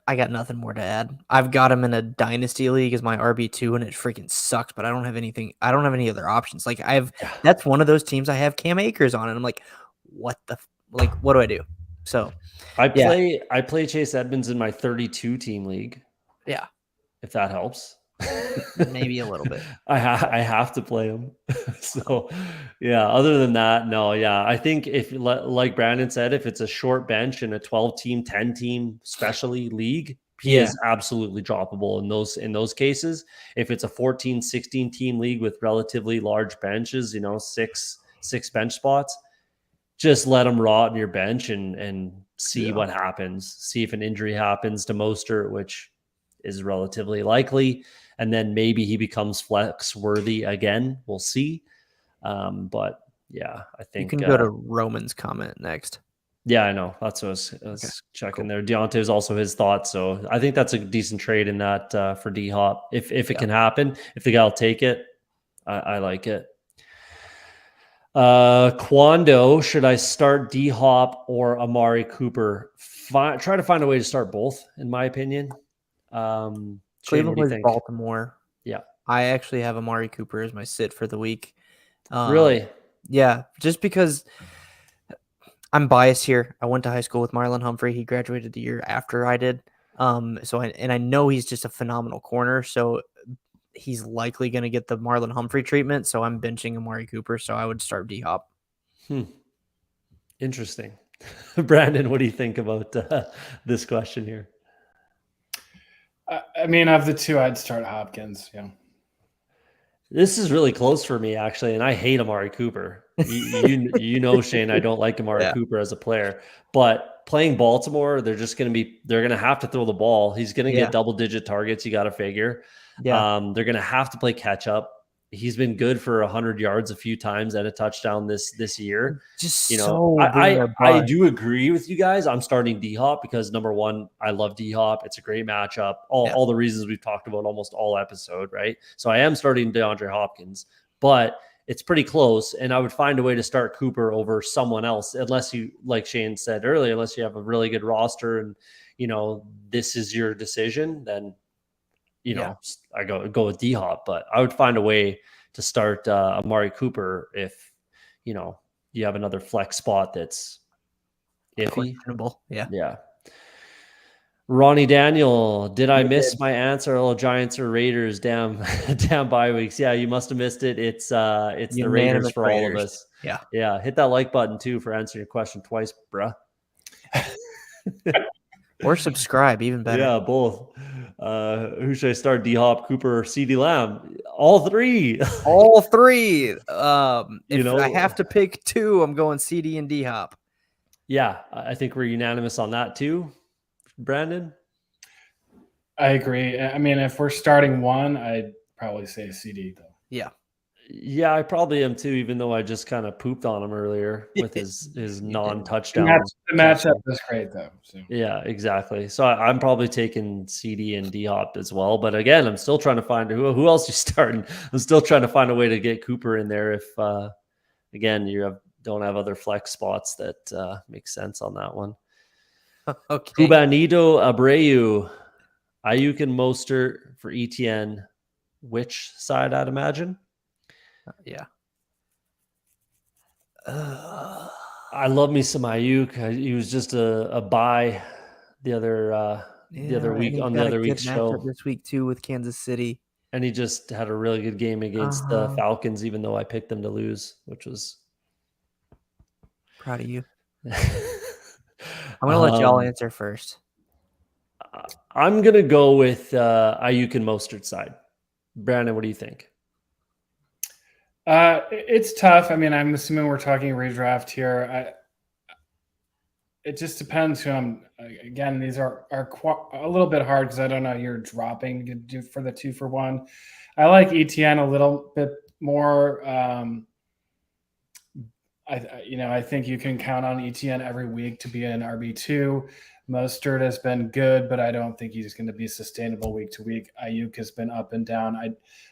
I got nothing more to add. I've got him in a dynasty league as my RB2, and it freaking sucks. But I don't have anything. I don't have any other options. Like that's one of those teams I have Cam Akers on, and I'm like, what do I do? So I play Chase Edmonds in my 32 team league. Yeah, if that helps. Maybe a little bit. I have to play him. So yeah, other than that, no, yeah. I think if, like Brandon said, if it's a short bench in a 12-team, 10-team specialty league, he is absolutely droppable in those cases. If it's a 14, 16-team league with relatively large benches, six bench spots, just let him rot on your bench and see what happens. See if an injury happens to Mostert, which is relatively likely. And then maybe he becomes flex worthy again. We'll see. But yeah, I think you can go to Roman's comment next. Yeah, I know. That's what I was checking there. Deontay is also his thoughts. So I think that's a decent trade in that for D-Hop. If it can happen, if the guy will take it, I like it. Quando, should I start D-Hop or Amari Cooper? Try to find a way to start both, in my opinion. Cleveland plays Baltimore. Yeah. I actually have Amari Cooper as my sit for the week. Really? Yeah, just because I'm biased here. I went to high school with Marlon Humphrey. He graduated the year after I did. I know he's just a phenomenal corner. So he's likely going to get the Marlon Humphrey treatment. So I'm benching Amari Cooper. So I would start D-Hop. Interesting. Brandon, what do you think about this question here? I mean, of the two, I'd start Hopkins. Yeah. This is really close for me, actually, and I hate Amari Cooper. You know, Shane, I don't like Amari Cooper as a player. But playing Baltimore, they're going to have to throw the ball. He's going to get double-digit targets. You got to figure. Yeah. They're going to have to play catch up. He's been good for 100 yards a few times and a touchdown this year. I do agree with you guys. I'm starting D-Hop because, number one, I love D-Hop. It's a great matchup. All the reasons we've talked about almost all episode, right? So I am starting DeAndre Hopkins, but it's pretty close, and I would find a way to start Cooper over someone else, unless you, like Shane said earlier, unless you have a really good roster and, this is your decision, then I go with D-Hop, but I would find a way to start Amari Cooper if, you have another flex spot that's iffy. Yeah. Ronnie Daniel, did I miss my answer? Oh, Giants or Raiders? Damn bye weeks. Yeah, you must have missed it. It's the Raiders for all of us. Yeah. Hit that like button too for answering your question twice, bruh. Or subscribe, even better. Yeah, both. Who should I start? D-Hop, Cooper, or CeeDee Lamb? All three. All three. If I have to pick two, I'm going CD and D-Hop. Yeah, I think we're unanimous on that too. Brandon? I agree. I mean, if we're starting one, I'd probably say CD though. Yeah, I probably am too, even though I just kind of pooped on him earlier with his non-touchdown. The matchup is great though. So. Yeah, exactly. So I'm probably taking CD and D-Hop as well. But again, I'm still trying to find who else you starting. I'm still trying to find a way to get Cooper in there if, again, don't have other flex spots that make sense on that one. Okay. Cubanito Abreu, Ayuk and Mostert for ETN. Which side, I'd imagine? Yeah. I love me some Ayuk. He was just a buy the other week on the other week's show. This week too with Kansas City. And he just had a really good game against the Falcons, even though I picked them to lose, which was proud of you. I'm gonna let y'all answer first. I'm gonna go with Ayuk and Mostert side. Brandon, what do you think? It's tough. I mean, I'm assuming we're talking redraft here. It just depends who I'm. Again, these are a little bit hard because I don't know you're dropping to do for the 2-for-1. I like ETN a little bit more. I think you can count on ETN every week to be an RB2. Mostert has been good, but I don't think he's going to be sustainable week to week. Ayuk has been up and down.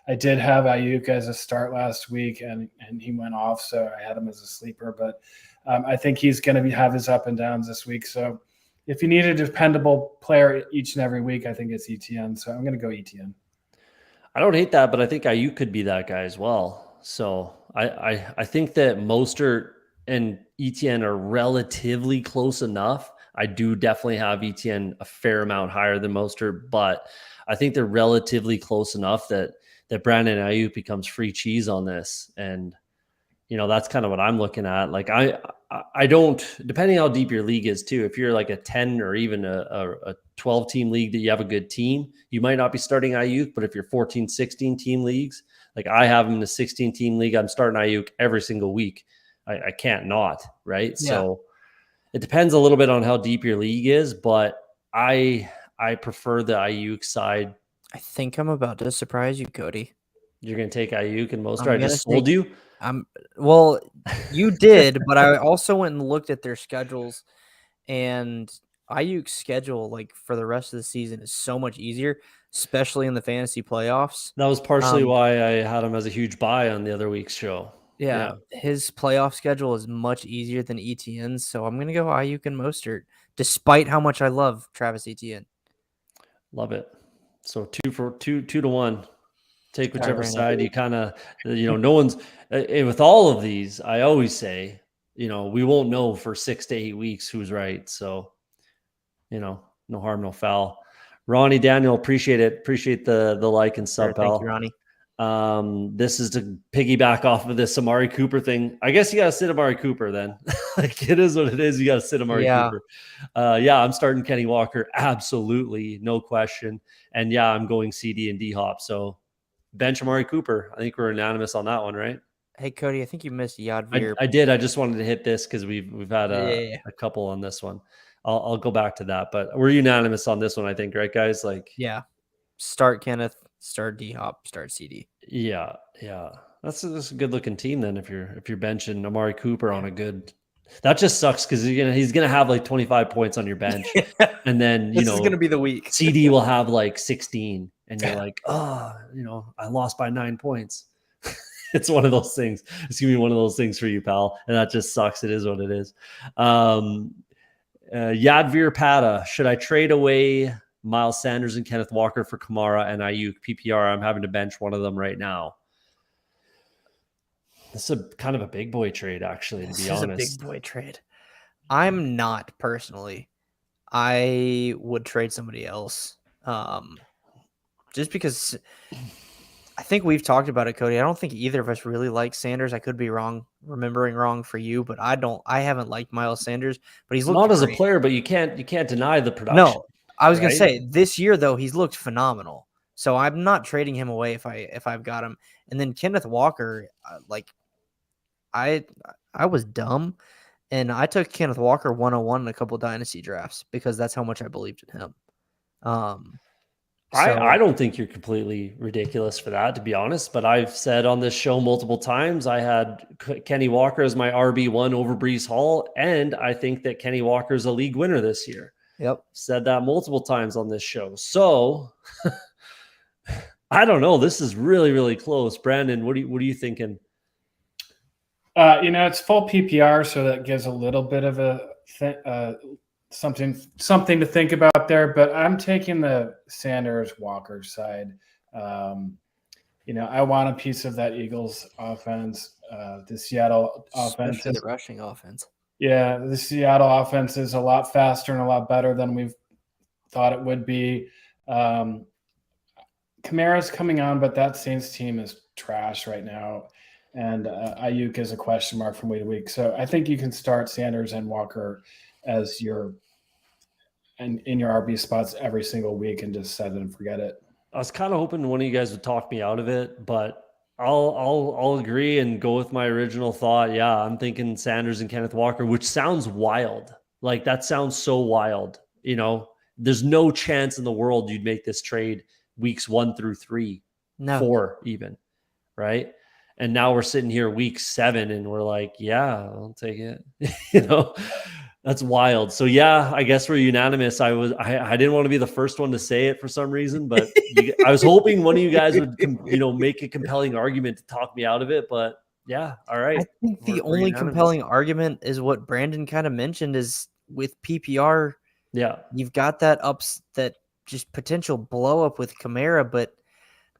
I did have Ayuk as a start last week, and he went off, so I had him as a sleeper. But I think he's going to have his up and downs this week. So if you need a dependable player each and every week, I think it's ETN. So I'm going to go ETN. I don't hate that, but I think Ayuk could be that guy as well. So I think that Mostert and ETN are relatively close enough. I do definitely have ETN a fair amount higher than Mostert, but I think they're relatively close enough that Brandon Ayuk becomes free cheese on this. And, that's kind of what I'm looking at. Like I don't, depending how deep your league is too, if you're like a 10 or even a 12 team league that you have a good team, you might not be starting Ayuk, but if you're 14, 16 team leagues, like I have him in a 16 team league, I'm starting Ayuk every single week. I can't not, right? Yeah. So it depends a little bit on how deep your league is, but I prefer the Ayuk side. I think I'm about to surprise you, Cody. You're going to take Ayuk and Mostert. I just told you. Well, you did, but I also went and looked at their schedules, and Ayuk's schedule, like for the rest of the season, is so much easier, especially in the fantasy playoffs. That was partially why I had him as a huge buy on the other week's show. Yeah, his playoff schedule is much easier than ETN's, so I'm going to go Ayuk and Mostert, despite how much I love Travis Etienne. Love it. So 2 to 1. Take whichever side you kind of, no one's with all of these. I always say, we won't know for 6 to 8 weeks who's right. So, no harm, no foul. Ronnie Daniel, appreciate it. Appreciate the like and sub, pal. Thank you, Ronnie. This is to piggyback off of this Amari Cooper thing. I guess you got to sit Amari Cooper then. Like it is what it is. You got to sit Amari Cooper. I'm starting Kenny Walker. Absolutely. No question. And I'm going CD and D-Hop. So bench Amari Cooper. I think we're unanimous on that one, right? Hey, Cody, I think you missed Yadvir. I did. I just wanted to hit this because we've had a couple on this one. I'll go back to that, but we're unanimous on this one, I think, right, guys? Like, start Kenneth, start D-Hop, start CD. Yeah. That's a good looking team then. If you're benching Amari Cooper on a good, that just sucks because he's gonna have like 25 points on your bench, and then this is gonna be the week. CD will have like 16, and you're like, I lost by 9 points. It's one of those things. It's gonna be one of those things for you, pal, and that just sucks. It is what it is. Yadvir Pata, should I trade away Miles Sanders and Kenneth Walker for Kamara and Ayuk PPR? I'm having to bench one of them right now. This is kind of a big boy trade, actually, to be honest. This is a big boy trade. I'm not personally. I would trade somebody else. Just because I think we've talked about it, Cody. I don't think either of us really like Sanders. I could be remembering wrong for you, but I haven't liked Miles Sanders, but he's looked not great. As a player, but you can't deny the production. No, I was gonna say this year though, he's looked phenomenal. So I'm not trading him away if I've got him. And then Kenneth Walker, I was dumb, and I took Kenneth Walker 101 in a couple of dynasty drafts because that's how much I believed in him. I don't think you're completely ridiculous for that, to be honest. But I've said on this show multiple times, I had Kenny Walker as my RB1 over Breece Hall, and I think that Kenny Walker is a league winner this year. Yep, said that multiple times on this show. So I don't know. This is really, really close. Brandon, what are you thinking? It's full PPR, so that gives a little bit of a something to think about there. But I'm taking the Sanders Walker side. I want a piece of that Eagles offense. The Seattle offense, especially the rushing offense. Yeah, the Seattle offense is a lot faster and a lot better than we've thought it would be. Kamara's coming on, but that Saints team is trash right now. And Ayuk is a question mark from week to week. So I think you can start Sanders and Walker as in your RB spots every single week and just set it and forget it. I was kind of hoping one of you guys would talk me out of it, but I'll agree and go with my original thought. Yeah, I'm thinking Sanders and Kenneth Walker, which sounds wild. Like that sounds so wild. There's no chance in the world you'd make this trade weeks 1 through 3, 4 even, right? And now we're sitting here week 7 and we're like, yeah, I'll take it. That's wild. So yeah, I guess we're unanimous. I didn't want to be the first one to say it for some reason, but I was hoping one of you guys would, make a compelling argument to talk me out of it. But yeah, all right. I think the only compelling argument is what Brandon kind of mentioned is with PPR, Yeah. You've got that just potential blow up with Kamara, but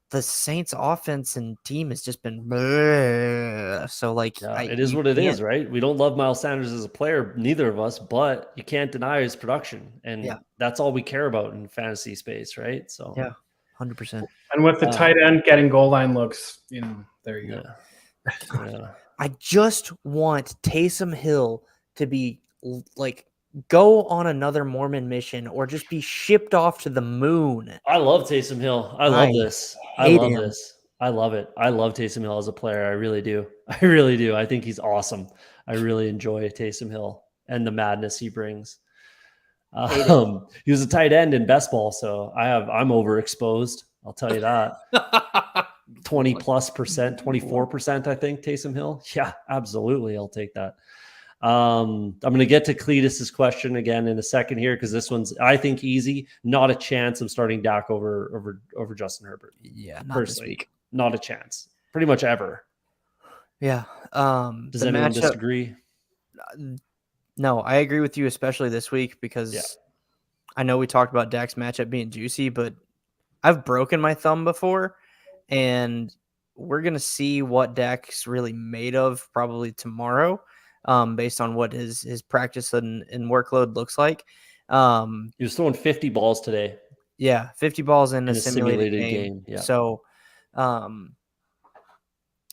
the Saints offense and team has just been bleh. So like it is what it is, right? We don't love Miles Sanders as a player, neither of us, but you can't deny his production. And that's all we care about in fantasy space, right? So 100%. And with the tight end getting goal line looks, there you go. Yeah. I just want Taysom Hill to be like go on another Mormon mission or just be shipped off to the moon. I love Taysom Hill. I love this. I love this. I love it. I love Taysom Hill as a player. I really do. I really do. I think he's awesome. I really enjoy Taysom Hill and the madness he brings. He was a tight end in best ball, so I'm overexposed. I'll tell you that. 20+%, 24%, I think, Taysom Hill. Yeah, absolutely. I'll take that. I'm going to get to Cletus's question again in a second here because this one's, I think, easy. Not a chance I'm starting Dak over Justin Herbert. Yeah, not personally, this week. Not a chance. Pretty much ever. Yeah. Does anyone disagree? No, I agree with you, especially this week because I know we talked about Dak's matchup being juicy, but I've broken my thumb before, and we're going to see what Dak's really made of probably tomorrow. Based on what his practice and workload looks like. He was throwing 50 balls today. Yeah, 50 balls in a simulated game. Yeah. So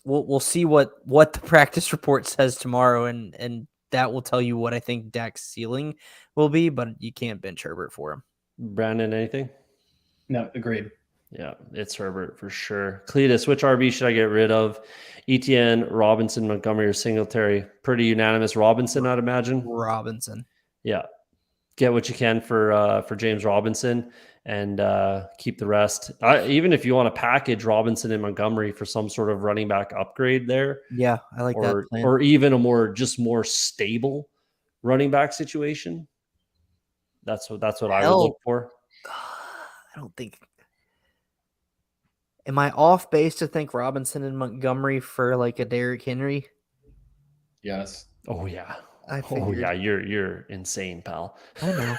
we'll see what the practice report says tomorrow, and that will tell you what I think Dak's ceiling will be, but you can't bench Herbert for him. Brandon, anything? No, agreed. Yeah, it's Herbert for sure. Cletus, which RB should I get rid of? Etienne, Robinson, Montgomery, or Singletary? Pretty unanimous. Robinson, I'd imagine. Robinson. Yeah. Get what you can for James Robinson and keep the rest. Even if you want to package Robinson and Montgomery for some sort of running back upgrade there. Yeah, I like that plan. Or even a more stable running back situation. That's what I would look for. I don't think. Am I off base to think Robinson and Montgomery for like a Derrick Henry? Yes. Oh yeah. Oh yeah. You're insane, pal. I know.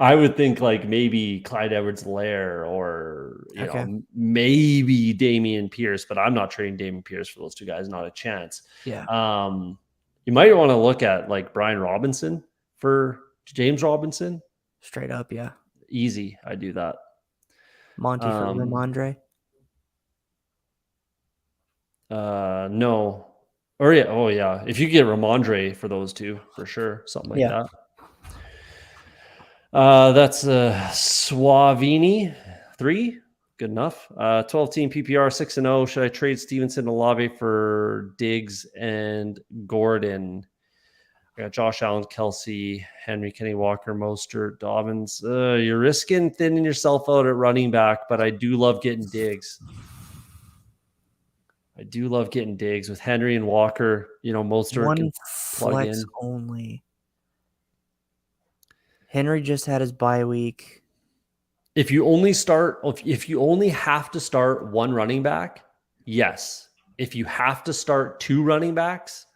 I would think like maybe Clyde Edwards-Helaire or you know maybe Damian Pierce, but I'm not trading Damian Pierce for those two guys. Not a chance. Yeah. You might want to look at like Brian Robinson for James Robinson. Straight up, yeah. Easy. I do that. Monty for Ramondre? No. Or yeah. Oh yeah. If you get Ramondre for those two, for sure. Something like that. That's Suavini 3. Good enough. 12-team PPR 6-0. Should I trade Stevenson and Olave for Diggs and Gordon? I got Josh Allen, Kelsey, Henry, Kenny Walker, Mostert, Dobbins. You're risking thinning yourself out at running back, but I do love getting Diggs. With Henry and Walker. You know, Mostert one flex only. Henry just had his bye week. If you only have to start one running back, yes. If you have to start two running backs,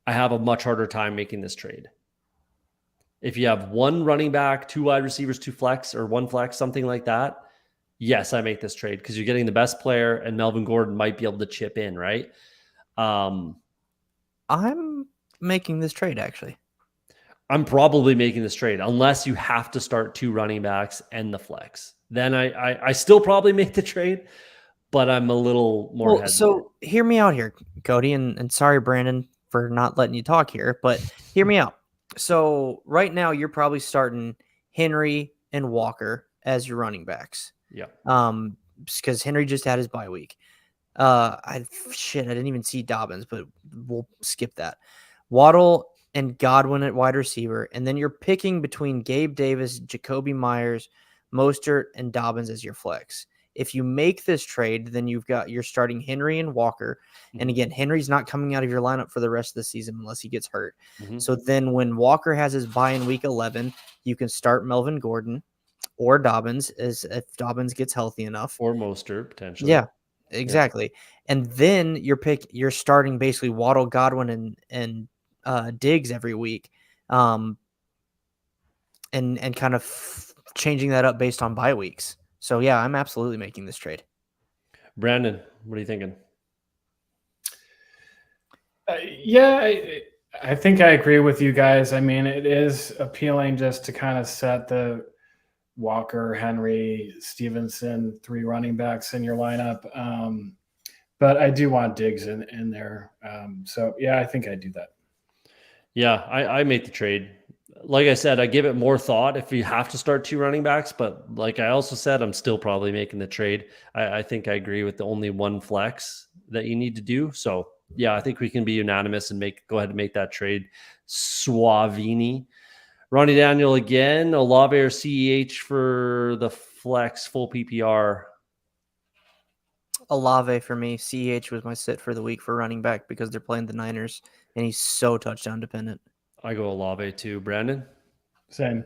I have a much harder time making this trade. If you have one running back, two wide receivers, two flex, or one flex, something like that, yes, I make this trade because you're getting the best player and Melvin Gordon might be able to chip in, right? I'm making this trade, actually. I'm probably making this trade unless you have to start two running backs and the flex. Then I still probably make the trade, but I'm a little more hesitant. So hear me out here, Cody, and sorry, Brandon, for not letting you talk here, but hear me out. So right now you're probably starting Henry and Walker as your running backs. Yeah. Because Henry just had his bye week. I didn't even see Dobbins, but we'll skip that. Waddle and Godwin at wide receiver, and then you're picking between Gabe Davis, Jacoby Myers, Mostert, and Dobbins as your flex. If you make this trade, then you're starting Henry and Walker. And again, Henry's not coming out of your lineup for the rest of the season unless he gets hurt. Mm-hmm. So then when Walker has his bye in week 11, you can start Melvin Gordon or Dobbins if Dobbins gets healthy enough. Or Mostert, potentially. Yeah, exactly. Yeah. And then you're starting basically Waddle, Godwin, and Diggs every week. and kind of changing that up based on bye weeks. So yeah, I'm absolutely making this trade. Brandon, what are you thinking? I think I agree with you guys. I mean, it is appealing just to kind of set the Walker, Henry, Stevenson, 3 running backs in your lineup. But I do want Diggs in there. So yeah, I think I do that. Yeah, I make the trade. Like I said, I give it more thought if you have to start 2 running backs. But like I also said, I'm still probably making the trade. I think I agree with the only 1 flex that you need to do. So yeah, I think we can be unanimous and go ahead and make that trade. Suavini. Ronnie Daniel again, Olave or CEH for the flex full PPR. Olave for me. CEH was my sit for the week for running back because they're playing the Niners, and he's so touchdown dependent. I go Olave too. Brandon? Same.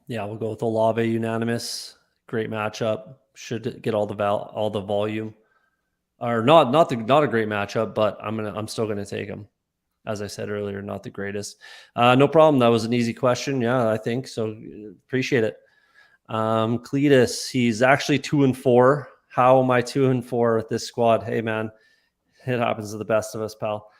Yeah, we'll go with Olave, unanimous. Great matchup. Should get all the volume. Or not a great matchup, but I'm still gonna take him. As I said earlier, not the greatest. No problem. That was an easy question. Yeah, I think so. Appreciate it. Cletus, he's actually 2-4. How am I 2-4 with this squad? Hey man, it happens to the best of us, pal.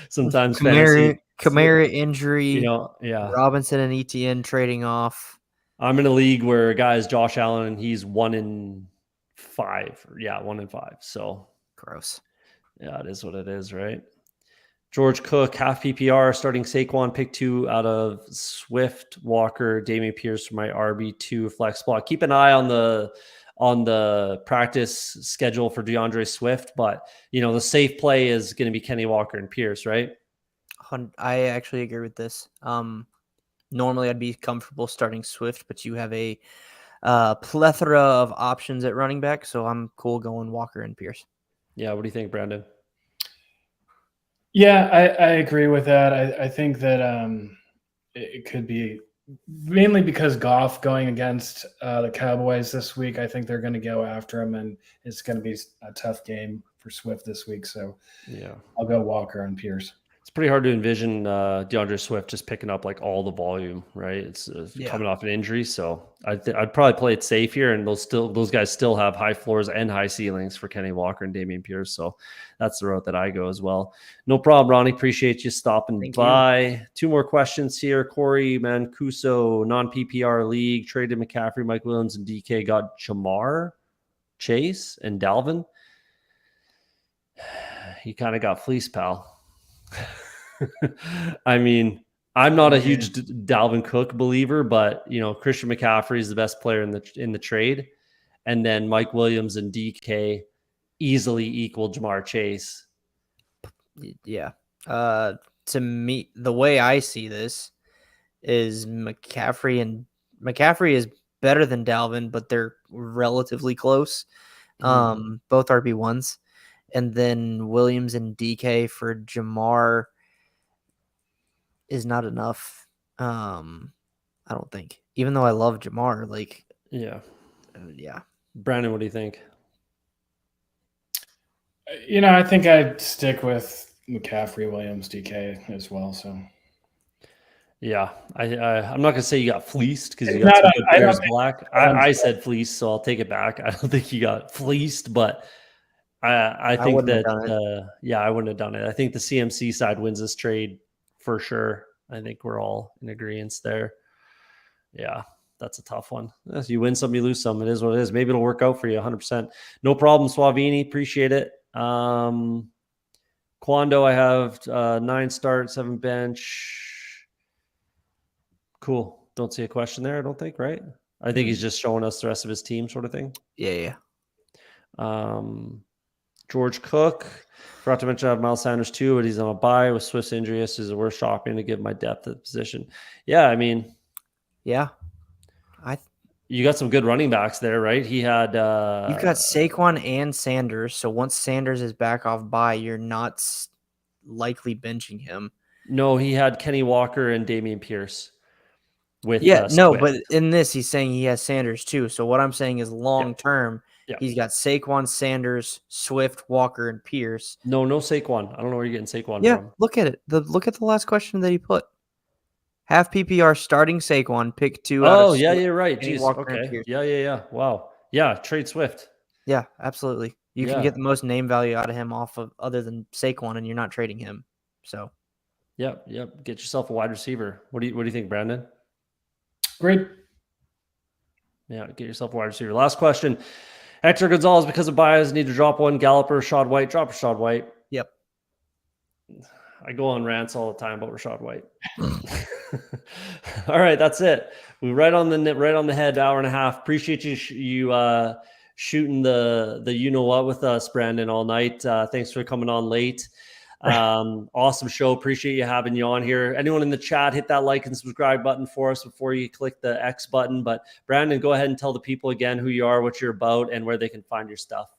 Sometimes Kamara injury, Robinson and ETN trading off. I'm in a league where guys Josh Allen and he's 1-5. 1-5. So gross. Yeah, it is what it is, right? George Cook, half PPR, starting Saquon, pick 2 out of Swift, Walker, Dameon Pierce for my RB2 flex spot. Keep an eye on the practice schedule for DeAndre Swift, but the safe play is going to be Kenny Walker and Pierce, right? I actually agree with this. Normally I'd be comfortable starting Swift, but you have a plethora of options at running back, so I'm cool going Walker and Pierce. Yeah, what do you think, Brandon? Yeah, I agree with that. I think that it could be mainly because Goff going against the Cowboys this week. I think they're going to go after him, and it's going to be a tough game for Swift this week. So yeah, I'll go Walker and Pierce. It's pretty hard to envision DeAndre Swift just picking up like all the volume, right? It's coming off an injury, so I'd probably play it safe here, and those guys still have high floors and high ceilings for Kenny Walker and Dameon Pierce, so that's the route that I go as well. No problem, Ronnie. Appreciate you stopping by. 2 more questions here. Corey Mancuso, non-PPR league, traded McCaffrey, Mike Williams, and DK, got Jamar Chase and Dalvin. He kind of got fleeced, pal. I mean, I'm not a huge Dalvin Cook believer, but Christian McCaffrey is the best player in the trade, and then Mike Williams and DK easily equal Jamar Chase. Yeah. To me, the way I see this is McCaffrey is better than Dalvin, but they're relatively close. Both RB1s. And then Williams and DK for Jamar is not enough. I don't think. Even though I love Jamar, yeah. Brandon, what do you think? I think I'd stick with McCaffrey, Williams, DK as well. So yeah, I'm not gonna say you got fleeced because you got some good players black. I said fleeced, so I'll take it back. I don't think you got fleeced, but I think that I wouldn't have done it. I think the CMC side wins this trade for sure. I think we're all in agreement there. Yeah, that's a tough one. If you win some, you lose some. It is what it is. Maybe it'll work out for you 100%. No problem, Suavini. Appreciate it. Quando, I have 9 start, 7 bench. Cool. Don't see a question there, I don't think, right? I think he's just showing us the rest of his team sort of thing. Yeah. George Cook. Forgot to mention I have Miles Sanders too, but he's on a bye with Swift's injury. This is worth shopping to give my depth at position. Yeah, I mean. Yeah. You got some good running backs there, right? He had you've got Saquon and Sanders. So once Sanders is back off bye, you're not likely benching him. No, he had Kenny Walker and Dameon Pierce. But in this, he's saying he has Sanders too. So what I'm saying is long term, he's got Saquon, Sanders, Swift, Walker, and Pierce. No Saquon. I don't know where you're getting Saquon from. Look at it. Look at the last question that he put. Half PPR starting Saquon, pick 2 out of Oh, yeah, you're right. Kenneth Jeez. Walker Okay. Pierce. Yeah. Wow. Yeah, trade Swift. Yeah, absolutely. You can Yeah. get the most name value out of him off of other than Saquon, and you're not trading him. So Yep. Get yourself a wide receiver. What do you think, Brandon? Great. Yeah, get yourself a wide receiver. Last question. Hector Gonzalez, because of bias, need to drop one. Galloper, Rashad White. Drop Rashad White. Yep. I go on rants all the time about Rashad White. All right, that's it. We right on the head, hour and a half. Appreciate you shooting the you know what with us, Brandon, all night. Thanks for coming on late. Awesome show. Appreciate you having you on here. Anyone in the chat, hit that like and subscribe button for us before you click the X button. But Brandon, go ahead and tell the people again who you are, what you're about, and where they can find your stuff.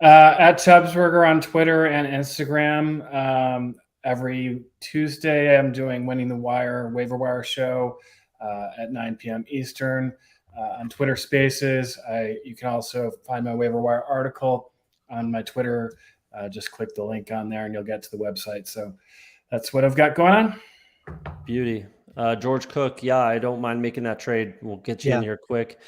At Chubbsburger on Twitter and Instagram. Every Tuesday, I'm doing Winning the Wire waiver wire show at 9 p.m. Eastern on Twitter Spaces. You can also find my waiver wire article on my Twitter. Just click the link on there and you'll get to the website. So that's what I've got going on. Beauty. George Cook. Yeah, I don't mind making that trade. We'll get you in here quick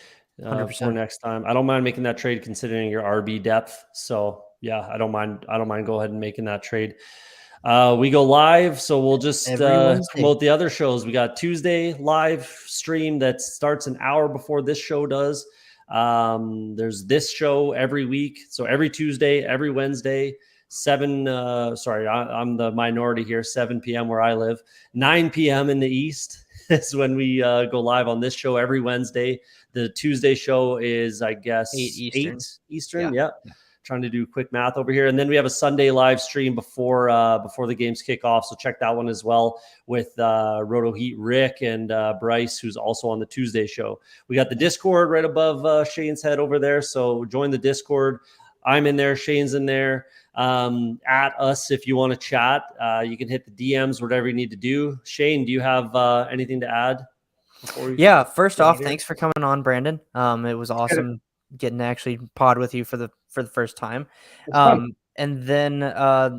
for next time. I don't mind making that trade considering your RB depth. So yeah, I don't mind. Go ahead and making that trade. We go live, so we'll just promote the other shows. We got Tuesday live stream that starts an hour before this show does. There's this show every week. So every Tuesday, every Wednesday, 7 I'm the minority here, 7 p.m. where I live, 9 p.m. in the East is when we go live on this show every Wednesday. The Tuesday show is, I guess, 8 Eastern. Yeah. Trying to do quick math over here. And then we have a Sunday live stream before the games kick off. So check that one as well with Roto Heat Rick and Bryce, who's also on the Tuesday show. We got the Discord right above Shane's head over there. So join the Discord. I'm in there. Shane's in there. At us if you want to chat. You can hit the DMs, whatever you need to do. Shane, do you have anything to add? First off, thanks for coming on, Brandon. It was awesome getting to actually pod with you for the first time. And then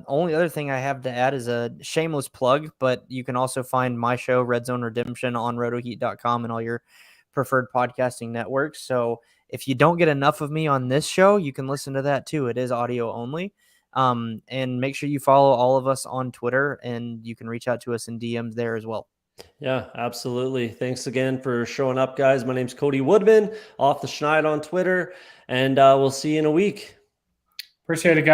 only other thing I have to add is a shameless plug, but you can also find my show, Red Zone Redemption, on rotoheat.com and all your preferred podcasting networks. So if you don't get enough of me on this show, you can listen to that too. It is audio only. And make sure you follow all of us on Twitter, and you can reach out to us in DMs there as well. Yeah, absolutely. Thanks again for showing up, guys. My name's Cody Woodman, off the Schneid on Twitter, and we'll see you in a week. Appreciate it, guys.